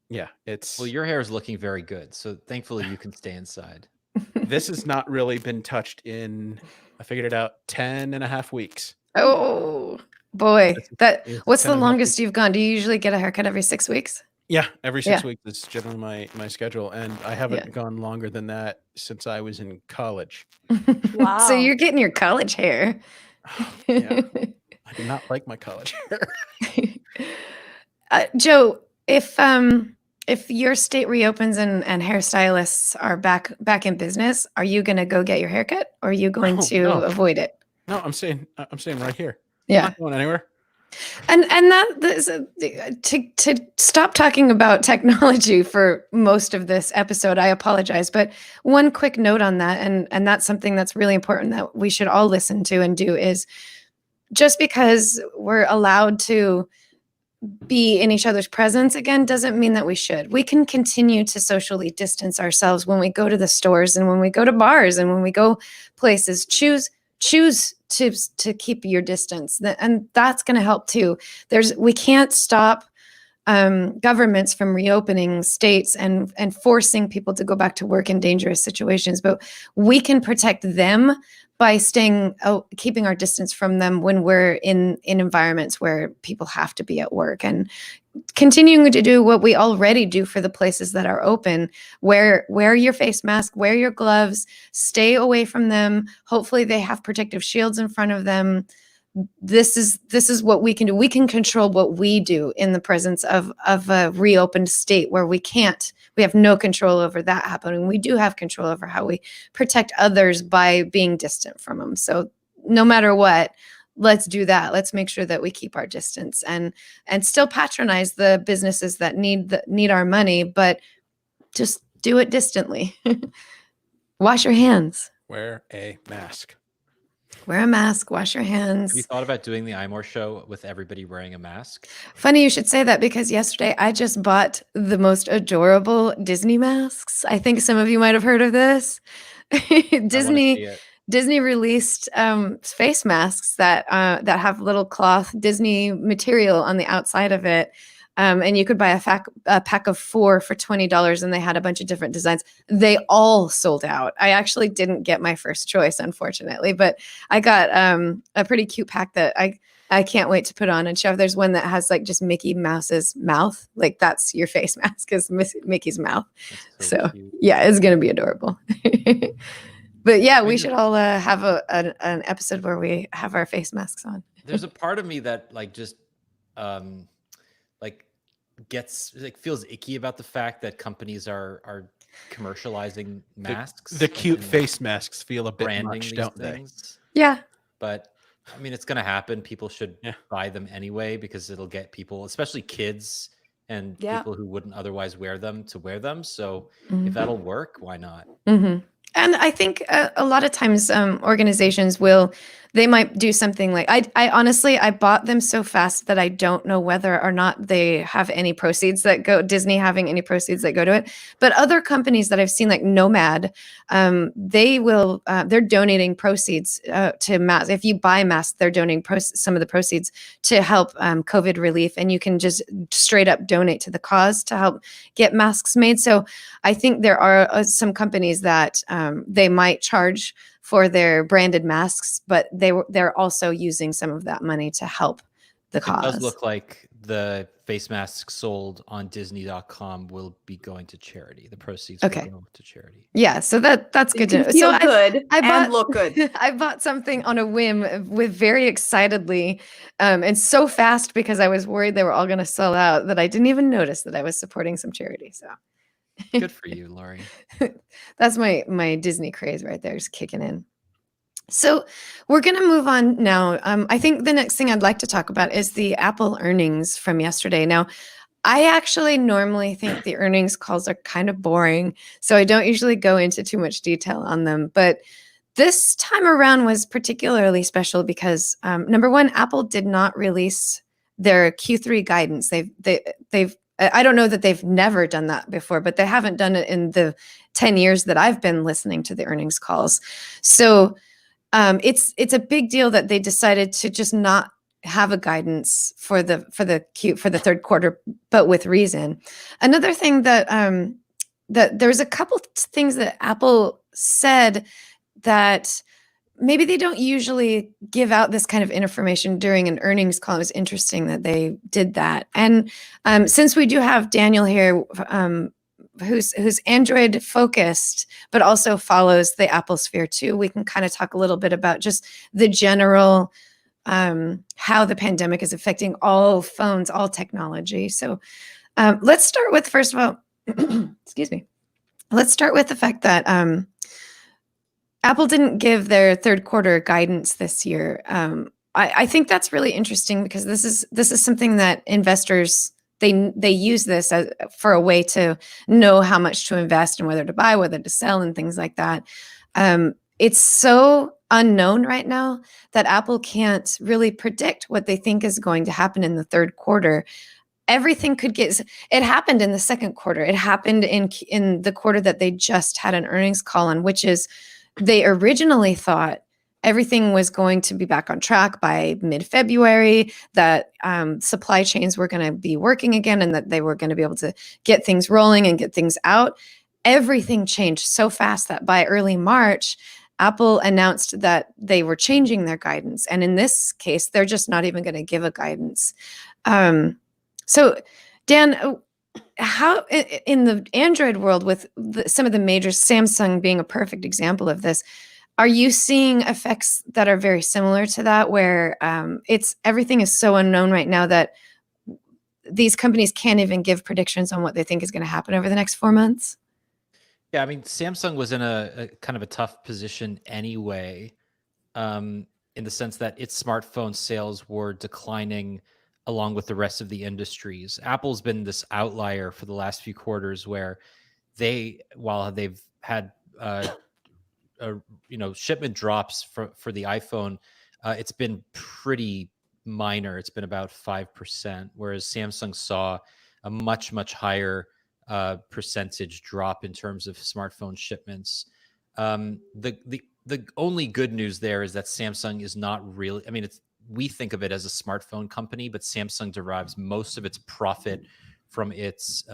Yeah, it's Well, your hair is looking very good, so thankfully you can stay inside. this has not really been touched in, I figured it out, 10 and a half weeks. Oh boy, It's what's 10 the and a half longest weeks. you've gone? Do you usually get a haircut every 6 weeks? Yeah, every Yeah. 6 weeks is generally my schedule, and I haven't gone longer than that since I was in college. So Wow. you're getting your college hair. Yeah, I do not like my college hair. Joe, if your state reopens and hairstylists are back in business, are you going to go get your haircut, or are you going to No. avoid it? No, I'm staying right here. Yeah. I'm not going anywhere. And to stop talking about technology for most of this episode, I apologize, but one quick note on that, and that's something that's really important that we should all listen to and do, is just because we're allowed to be in each other's presence again doesn't mean that we should. We can continue to socially distance ourselves when we go to the stores and when we go to bars and when we go places. Choose to keep your distance, and that's going to help too. We can't stop governments from reopening states and forcing people to go back to work in dangerous situations, but we can protect them by keeping our distance from them when we're in environments where people have to be at work, and continuing to do what we already do for the places that are open. Wear your face mask, wear your gloves, stay away from them. Hopefully they have protective shields in front of them. This is what we can do. We can control what we do in the presence of a reopened state where we have no control over that happening. We do have control over how we protect others by being distant from them. So no matter what, let's do that. Let's make sure that we keep our distance and still patronize the businesses that need our money, but just do it distantly. Wash your hands. Wear a mask. Wear a mask, wash your hands. Have you thought about doing the iMore show with everybody wearing a mask? Funny you should say that, because yesterday I just bought the most adorable Disney masks. I think some of you might have heard of this. I want to Disney see it. Disney released face masks that have little cloth Disney material on the outside of it. And you could buy a pack of 4 for $20, and they had a bunch of different designs. They all sold out. I actually didn't get my first choice, unfortunately, but I got a pretty cute pack that I can't wait to put on and show. There's one that has like just Mickey Mouse's mouth. Like that's your face mask, is Mickey's mouth. That's So cute. yeah, it's going to be adorable. But yeah, we mean, should all have an episode where we have our face masks on. There's a part of me that just feels icky about the fact that companies are commercializing masks. The cute and face masks feel a bit branding much, these don't they? things. Yeah. But I mean, it's going to happen. People should Yeah. buy them anyway, because it'll get people, especially kids and Yeah. people who wouldn't otherwise wear them, to wear them. So Mhm. if that'll work, why not? Mm-hmm. And I think a lot of times organizations they might do something like, I honestly, I bought them so fast that I don't know whether or not they have any proceeds that go, Disney having any proceeds that go to it. But other companies that I've seen, like Nomad, they're donating proceeds to masks. If you buy masks, they're donating some of the proceeds to help COVID relief. And you can just straight up donate to the cause to help get masks made. So I think there are some companies that they might charge for their branded masks, but they're also using some of that money to help the cause. It does look like the face masks sold on Disney.com will be going to charity. The proceeds will go to charity. Yeah, so that's good to know. Feel So good I bought, and look good. I bought something on a whim with very excitedly and so fast, because I was worried they were all going to sell out, that I didn't even notice that I was supporting some charity. So Good for you, Lori. That's my Disney craze right there, is kicking in. So we're going to move on now. I think the next thing I'd like to talk about is the Apple earnings from yesterday. Now, I actually normally think the earnings calls are kind of boring, so I don't usually go into too much detail on them. But this time around was particularly special because number one, Apple did not release their Q3 guidance. They've I don't know that they've never done that before, but they haven't done it in the 10 years that I've been listening to the earnings calls. So it's a big deal that they decided to just not have a guidance for the third quarter, but with reason. Another thing that there's a couple things that Apple said that maybe they don't usually give out this kind of information during an earnings call. It was interesting that they did that. And since we do have Daniel here, who's Android focused, but also follows the Apple sphere too, we can kind of talk a little bit about just the general how the pandemic is affecting all phones, all technology. So let's start with, first of all, excuse me. Let's start with the fact that Apple didn't give their third quarter guidance this year. I think that's really interesting because this is something that investors they use this for a way to know how much to invest and whether to buy, whether to sell, and things like that. It's so unknown right now that Apple can't really predict what they think is going to happen in the third quarter. Everything could get. It happened in the second quarter. It happened in the quarter that they just had an earnings call on, which is they originally thought everything was going to be back on track by mid-February, that supply chains were going to be working again, and that they were going to be able to get things rolling and get things out. Everything changed so fast that by early March, Apple announced that they were changing their guidance. And in this case, they're just not even going to give a guidance. So, Dan, how in the Android world, with some of the major, Samsung being a perfect example of this, are you seeing effects that are very similar to that, where everything is so unknown right now that these companies can't even give predictions on what they think is going to happen over the next 4 months? Yeah, I mean, Samsung was in a kind of a tough position anyway, in the sense that its smartphone sales were declining along with the rest of the industries. Apple's been this outlier for the last few quarters where while they've had shipment drops for the iPhone, it's been pretty minor. It's been about 5%, whereas Samsung saw a much higher percentage drop in terms of smartphone shipments. The only good news there is that Samsung is not really. I mean, we think of it as a smartphone company, but Samsung derives most of its profit from its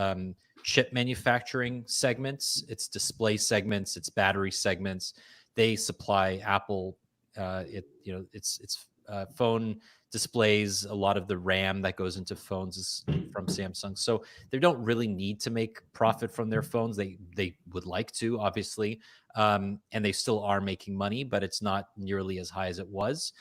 chip manufacturing segments, its display segments, its battery segments. They supply Apple, its phone displays. A lot of the RAM that goes into phones is from Samsung, so they don't really need to make profit from their phones. They would like to, obviously, and they still are making money, but it's not nearly as high as it was.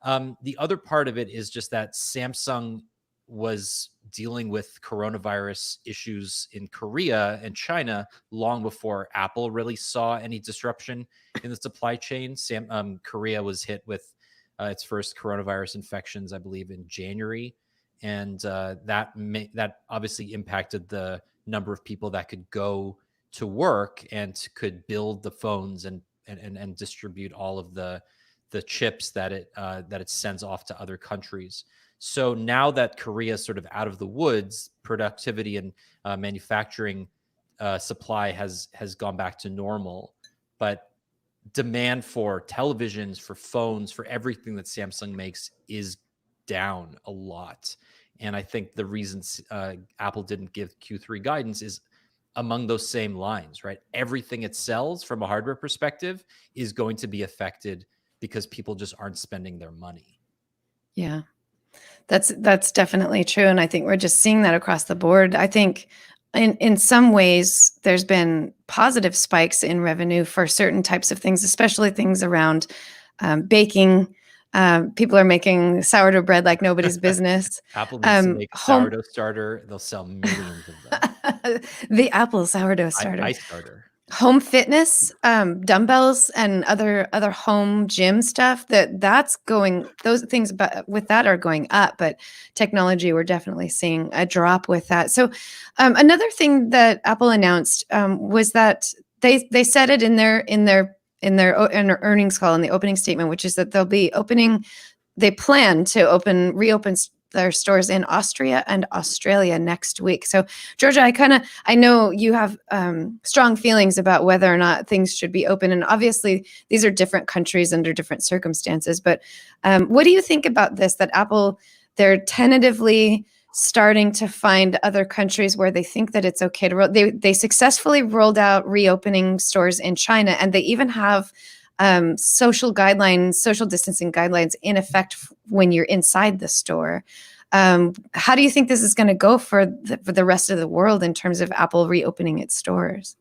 The other part of it is just that Samsung was dealing with coronavirus issues in Korea and China long before Apple really saw any disruption in the supply chain. Korea was hit with its first coronavirus infections, I believe, in January, and that obviously impacted the number of people that could go to work and could build the phones and distribute all of the chips that it sends off to other countries. So now that Korea is sort of out of the woods, productivity and manufacturing supply has gone back to normal, but demand for televisions, for phones, for everything that Samsung makes is down a lot. And I think the reasons Apple didn't give Q3 guidance is among those same lines, right? Everything it sells from a hardware perspective is going to be affected because people just aren't spending their money. Yeah, that's definitely true. And I think we're just seeing that across the board. I think in some ways there's been positive spikes in revenue for certain types of things, especially things around baking. People are making sourdough bread like nobody's business. Apple needs to make a sourdough starter. They'll sell millions of them. The Apple sourdough starter. iStarter. Home fitness, dumbbells and other home gym stuff, that's going, those things with that are going up, but technology, we're definitely seeing a drop with that. So another thing that Apple announced was that they said it in their earnings call, in the opening statement, which is that they plan to reopen their stores in Austria and Australia next week. So, Georgia, I know you have strong feelings about whether or not things should be open, and obviously these are different countries under different circumstances. But what do you think about this? That Apple, they're tentatively starting to find other countries where they think that it's okay to they successfully rolled out reopening stores in China, and they even have social distancing guidelines in effect when you're inside the store. How do you think this is going to go for the rest of the world in terms of Apple reopening its stores?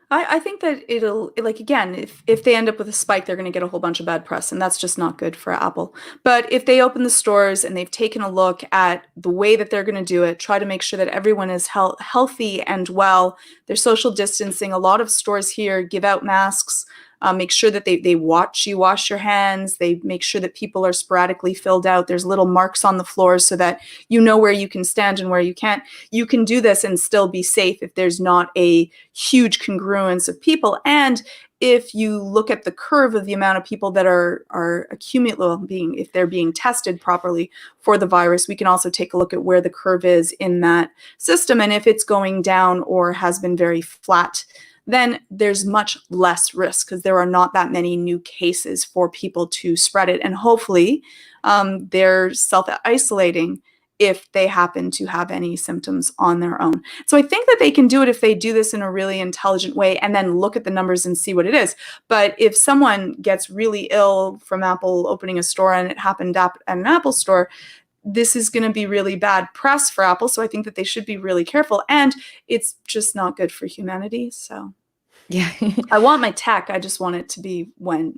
I think that it'll, like, again, if they end up with a spike, they're going to get a whole bunch of bad press, and that's just not good for Apple. But if they open the stores and they've taken a look at the way that they're going to do it, try to make sure that everyone is healthy and well, they're social distancing. A lot of stores here give out masks. Make sure that they watch you wash your hands. They make sure that people are sporadically filled out. There's little marks on the floor so that you know where you can stand and where you can't. You can do this and still be safe if there's not a huge congruence of people. And if you look at the curve of the amount of people that are accumulating, if they're being tested properly for the virus, we can also take a look at where the curve is in that system. And if it's going down or has been very flat, then there's much less risk because there are not that many new cases for people to spread it. And hopefully they're self-isolating if they happen to have any symptoms on their own. So I think that they can do it if they do this in a really intelligent way and then look at the numbers and see what it is. But if someone gets really ill from Apple opening a store and it happened at an Apple store, this is going to be really bad press for Apple. So I think that they should be really careful, and it's just not good for humanity. So yeah, I want my tech. I just want it to be when,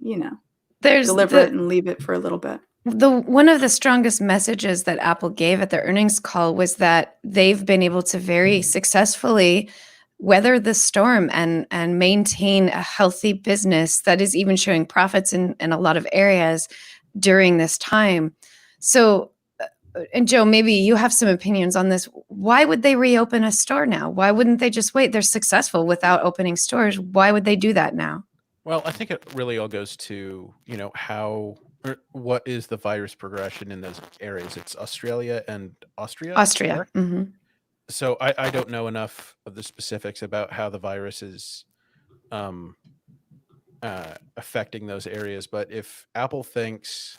deliver it and leave it for a little bit. One of the strongest messages that Apple gave at their earnings call was that they've been able to very successfully weather the storm and maintain a healthy business that is even showing profits in a lot of areas during this time. So, and Joe, maybe you have some opinions on this. Why would they reopen a store now? Why wouldn't they just wait? They're successful without opening stores. Why would they do that now? Well, I think it really all goes to, what is the virus progression in those areas? It's Australia and Austria. Austria. Mm-hmm. So I don't know enough of the specifics about how the virus is affecting those areas. But if Apple thinks,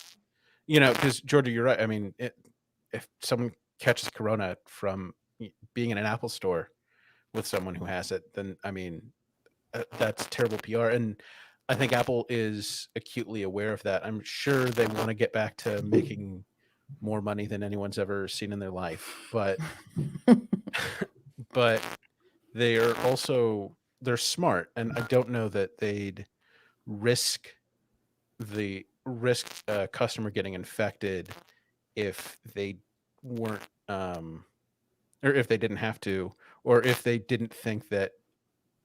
because Georgia, you're right. I mean, if someone catches corona from being in an Apple store with someone who has it, then I mean, that's terrible PR. And I think Apple is acutely aware of that. I'm sure they want to get back to making more money than anyone's ever seen in their life, but but they're smart, and I don't know that they'd risk a customer getting infected if they weren't or if they didn't have to, or if they didn't think that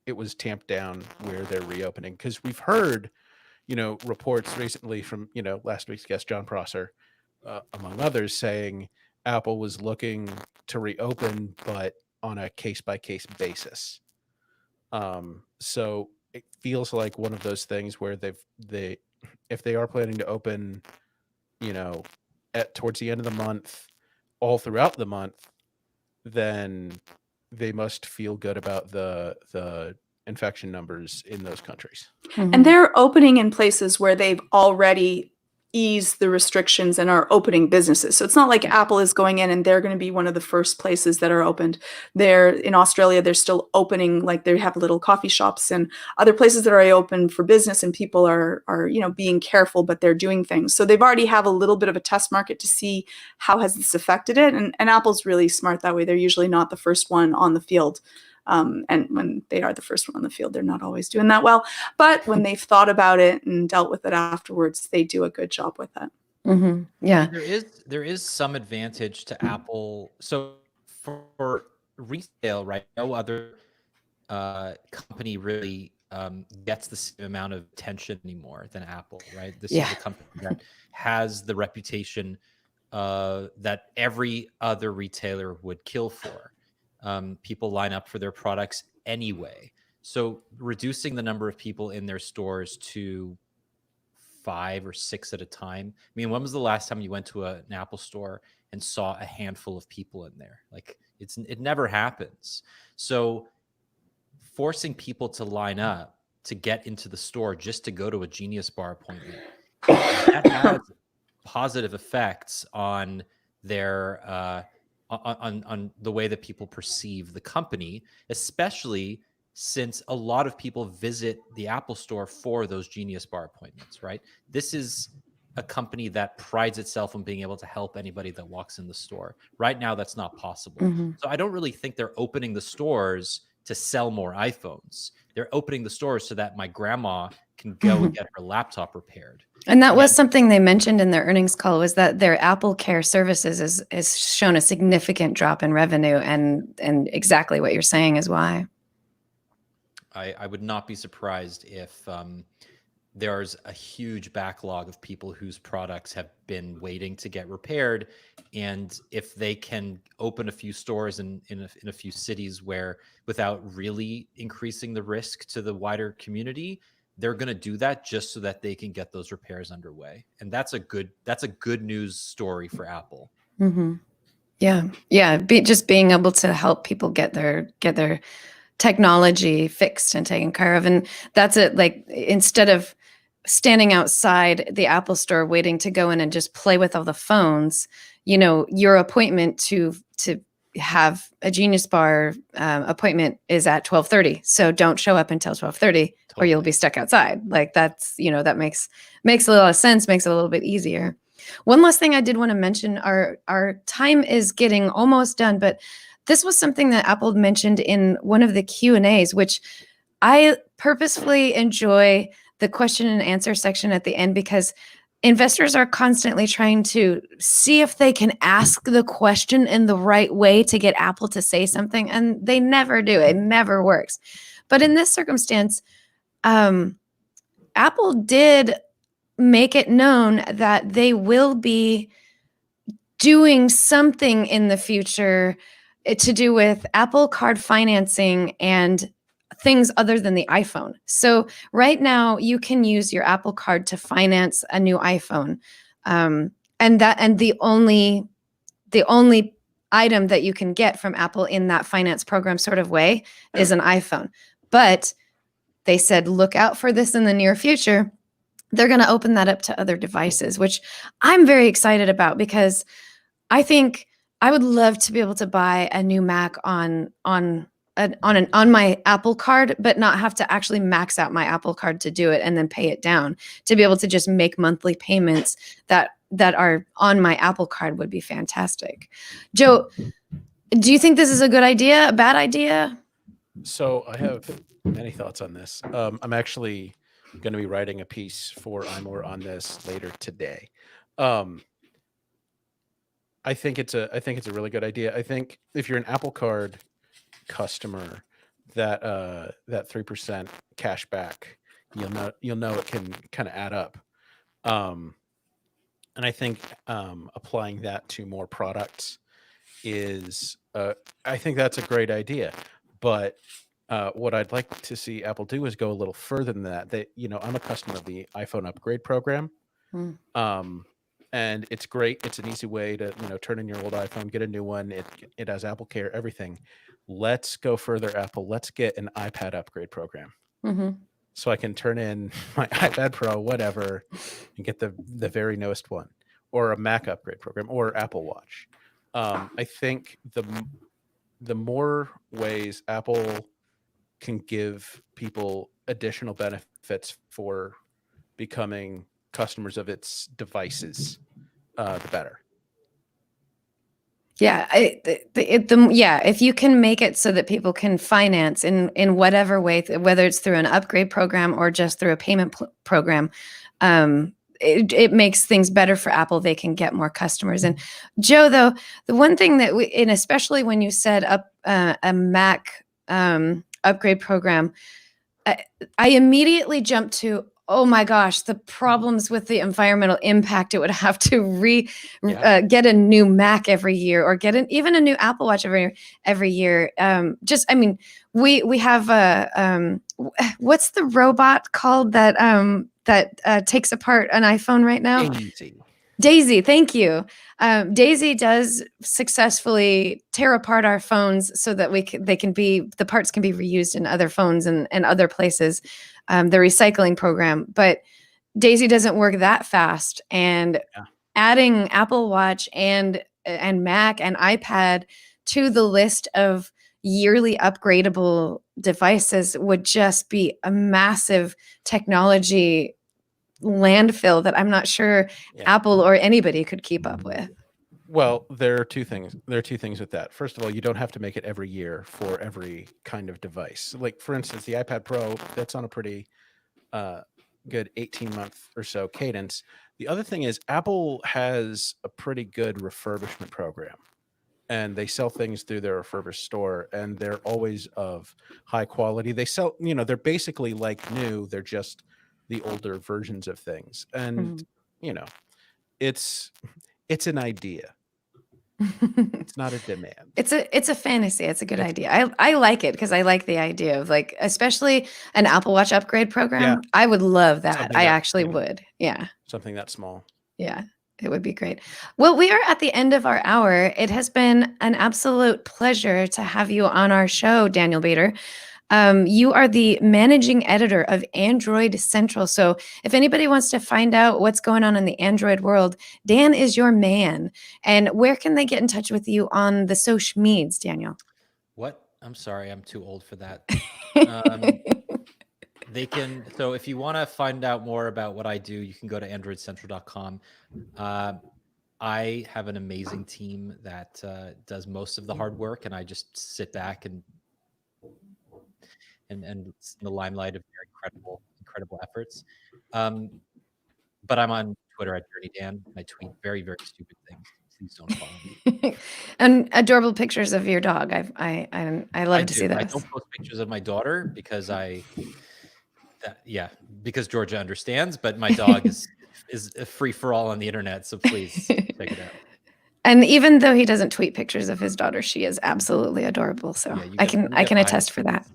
it was tamped down where they're reopening. Because we've heard reports recently from last week's guest John Prosser, among others, saying Apple was looking to reopen but on a case-by-case basis. So it feels like one of those things where if they are planning to open towards the end of the month, all throughout the month, then they must feel good about the infection numbers in those countries. Mm-hmm. And they're opening in places where they've already eased the restrictions and are opening businesses. So it's not like Apple is going in and they're going to be one of the first places that are opened. They're in Australia, they're still opening, like they have little coffee shops and other places that are open for business, and people are being careful, but they're doing things. So they've already have a little bit of a test market to see how has this affected it. And Apple's really smart that way. They're usually not the first one on the field. And when they are the first one on the field, they're not always doing that well. But when they've thought about it and dealt with it afterwards, they do a good job with it. Mm-hmm. Yeah. There is some advantage to Apple. So for resale, right? No other company really gets the same amount of attention anymore than Apple, right? This Yeah. is a company that has the reputation that every other retailer would kill for. People line up for their products anyway. So reducing the number of people in their stores to 5 or 6 at a time. I mean, when was the last time you went to an Apple store and saw a handful of people in there? Like it never happens. So forcing people to line up to get into the store just to go to a Genius Bar appointment, that has positive effects on their on the way that people perceive the company, especially since a lot of people visit the Apple store for those Genius Bar appointments, right? This is a company that prides itself on being able to help anybody that walks in the store. Right now, that's not possible. So I don't really think they're opening the stores to sell more iPhones. They're opening the stores so that my grandma can go and get her laptop repaired. And that was something they mentioned in their earnings call, was that their Apple Care services is shown a significant drop in revenue, and exactly what you're saying is why. I would not be surprised if there's a huge backlog of people whose products have been waiting to get repaired, and if they can open a few stores in a few cities where without really increasing the risk to the wider community, they're going to do that just so that they can get those repairs underway. And that's a good news story for Apple. Yeah, just being able to help people get their technology fixed and taken care of. And that's it. Like, instead of standing outside the Apple store waiting to go in and just play with all the phones, your appointment to have a Genius Bar appointment is at 12:30. So don't show up until 12:30 or you'll be stuck outside. Like, that's, that makes a lot of sense, makes it a little bit easier. One last thing I did want to mention, our time is getting almost done, but this was something that Apple mentioned in one of the Q&As, which I purposefully enjoy the question and answer section at the end, because investors are constantly trying to see if they can ask the question in the right way to get Apple to say something, and they never do. It never works. But in this circumstance, Apple did make it known that they will be doing something in the future to do with Apple Card financing and things other than the iPhone. So right now you can use your Apple Card to finance a new iPhone, and the only item that you can get from Apple in that finance program sort of way is an iPhone. But they said, look out for this in the near future. They're going to open that up to other devices, which I'm very excited about, because I think I would love to be able to buy a new Mac on my Apple Card, but not have to actually max out my Apple Card to do it and then pay it down. To be able to just make monthly payments that are on my Apple Card would be fantastic. Joe, do you think this is a good idea, a bad idea? So I have many thoughts on this. I'm actually going to be writing a piece for iMore on this later today. I think it's a really good idea. I think if you're an Apple Card customer, that 3% cash back, you'll know it can kind of add up. And I think applying that to more products is I think that's a great idea. But what I'd like to see Apple do is go a little further than that. I'm a customer of the iPhone upgrade program. And it's great. It's an easy way to, turn in your old iPhone, get a new one. It has Apple Care, everything. Let's go further, Apple. Let's get an iPad upgrade program. So I can turn in my iPad Pro, whatever, and get the very newest one, or a Mac upgrade program, or Apple Watch. I think the more ways Apple can give people additional benefits for becoming customers of its devices, the better. Yeah, if you can make it so that people can finance in whatever way, whether it's through an upgrade program or just through a payment program, it makes things better for Apple. They can get more customers. And Joe, though, the one thing that and especially when you set up a Mac upgrade program, I immediately jumped to, oh my gosh, the problems with the environmental impact. It would have to get a new Mac every year, or get even a new Apple Watch every year. I mean, we have what's the robot called that takes apart an iPhone right now? Daisy, thank you. Daisy does successfully tear apart our phones so that the parts can be reused in other phones and other places. The recycling program, but Daisy doesn't work that fast. And adding Apple Watch and Mac and iPad to the list of yearly upgradable devices would just be a massive technology landfill that I'm not sure Apple or anybody could keep up with. Well, there are two things. There are two things with that. First of all, you don't have to make it every year for every kind of device. Like, for instance, the iPad Pro, that's on a pretty good 18-month or so cadence. The other thing is Apple has a pretty good refurbishment program, and they sell things through their refurbished store, and they're always of high quality. They sell, they're basically like new. They're just the older versions of things. And, it's an idea. It's not a demand. It's a fantasy. It's a good idea. I like it because I like the idea of, like, especially an Apple Watch upgrade program. Yeah. I would love that. Something I that, actually would. Yeah. Something that small. Yeah. It would be great. Well, we are at the end of our hour. It has been an absolute pleasure to have you on our show, Daniel Bader. You are the managing editor of Android Central. So if anybody wants to find out what's going on in the Android world, Dan is your man. And where can they get in touch with you on the social medias, Daniel? What? I'm sorry, I'm too old for that. They can. So if you want to find out more about what I do, you can go to androidcentral.com. I have an amazing team that does most of the hard work, and I just sit back and in the limelight of their incredible efforts. But I'm on Twitter at Dirty Dan. I tweet very, very stupid things. Please don't follow me. And adorable pictures of your dog. I love to see those. I don't post pictures of my daughter because because Georgia understands, but my dog is a free for all on the internet. So please check it out. And even though he doesn't tweet pictures of his daughter, she is absolutely adorable. So I can attest for that.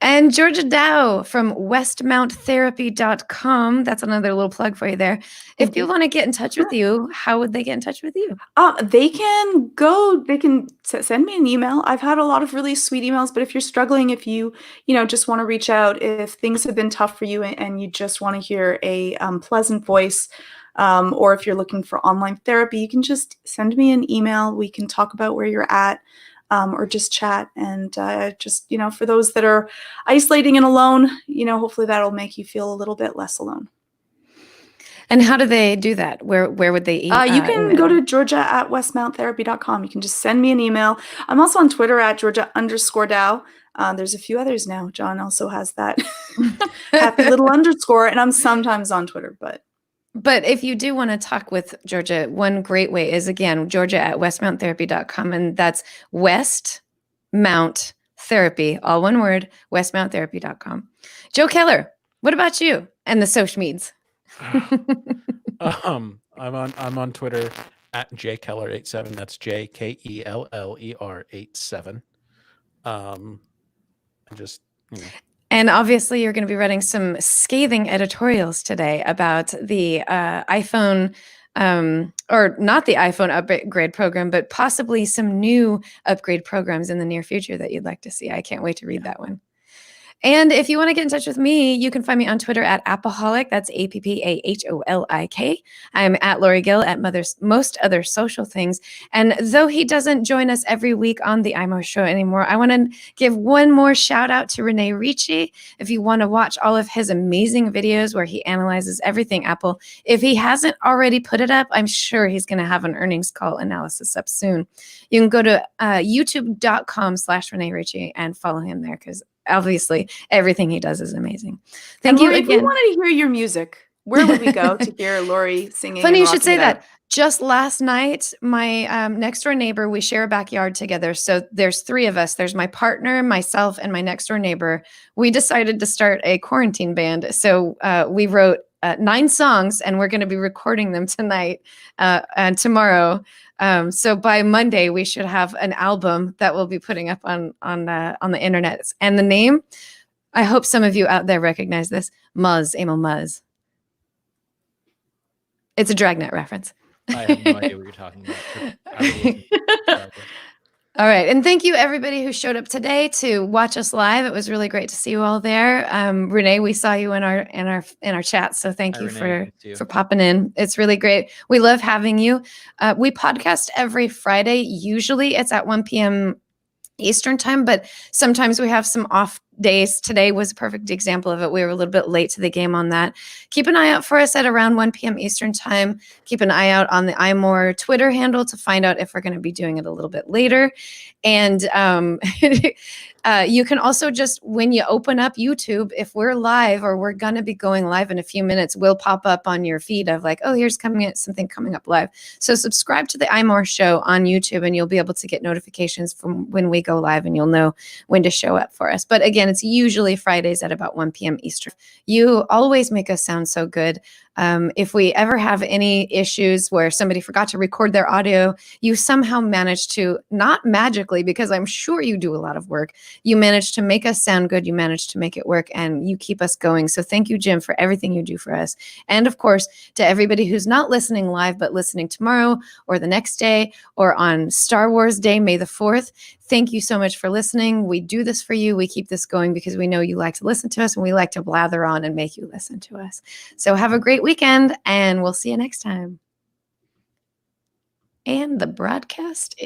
And Georgia Dow from westmounttherapy.com. That's another little plug for you there. If people want to get in touch with you, how would they get in touch with you? They can send me an email. I've had a lot of really sweet emails, but if you're struggling, if you just want to reach out, if things have been tough for you and you just want to hear a pleasant voice, or if you're looking for online therapy, you can just send me an email. We can talk about where you're at. Or just chat, and for those that are isolating and alone, hopefully that'll make you feel a little bit less alone. And how do they do that? Where would they you can go to Georgia@westmounttherapy.com. You can just send me an email. I'm also on Twitter at Georgia_Dow. There's a few others now. John also has that happy little underscore, and I'm sometimes on Twitter, But if you do want to talk with Georgia, one great way is, again, Georgia@westmounttherapy.com. And that's West Mount Therapy, all one word, westmounttherapy.com. Joe Keller, what about you and the social medias? I'm on Twitter at jkeller87. That's JKELLER87. And obviously, you're going to be writing some scathing editorials today about the iPhone, or not the iPhone upgrade program, but possibly some new upgrade programs in the near future that you'd like to see. I can't wait to read that one. And if you want to get in touch with me, you can find me on Twitter at Appaholic. That's APPAHOLIK. I'm at Lori Gill at most other social things. And though he doesn't join us every week on the iMore show anymore, I want to give one more shout out to Rene Ricci. If you want to watch all of his amazing videos where he analyzes everything Apple, if he hasn't already put it up, I'm sure he's going to have an earnings call analysis up soon. You can go to youtube.com/Rene Ricci and follow him there, because obviously everything he does is amazing. Thank you again. If we wanted to hear your music, Where would we go to hear Lori singing? Funny and you should rocking say it out? that. Just last night, my next door neighbor, we share a backyard together. So there's 3 of us. There's my partner, myself, and my next door neighbor. We decided to start a quarantine band. So we wrote 9 songs, and we're going to be recording them tonight and tomorrow. So by Monday, we should have an album that we'll be putting up on the internet. And the name, I hope some of you out there recognize this, Muzz, Emil Muzz. It's a Dragnet reference. I have no idea what you're talking about. I will listen to All right. And thank you, everybody who showed up today to watch us live. It was really great to see you all there. Renee, we saw you in our chat. So thank Hi, you Renee. Good to see you. for popping in. It's really great. We love having you. We podcast every Friday. Usually it's at 1 p.m. Eastern time, but sometimes we have some off days. Today was a perfect example of it. We were a little bit late to the game on that. Keep an eye out for us at around 1 p.m. Eastern time. Keep an eye out on the iMore Twitter handle to find out if we're going to be doing it a little bit later. And you can also just, when you open up YouTube, if we're live or we're going to be going live in a few minutes, we'll pop up on your feed of like, oh, here's something coming up live. So subscribe to the iMore show on YouTube and you'll be able to get notifications from when we go live and you'll know when to show up for us. But again, it's usually Fridays at about 1 p.m. Eastern. You always make us sound so good. If we ever have any issues where somebody forgot to record their audio, you somehow manage to, not magically, because I'm sure you do a lot of work, you manage to make us sound good, you manage to make it work, and you keep us going. So thank you, Jim, for everything you do for us. And of course, to everybody who's not listening live, but listening tomorrow or the next day or on Star Wars Day, May the 4th, thank you so much for listening. We do this for you. We keep this going because we know you like to listen to us and we like to blather on and make you listen to us. So have a great weekend and we'll see you next time. And the broadcast is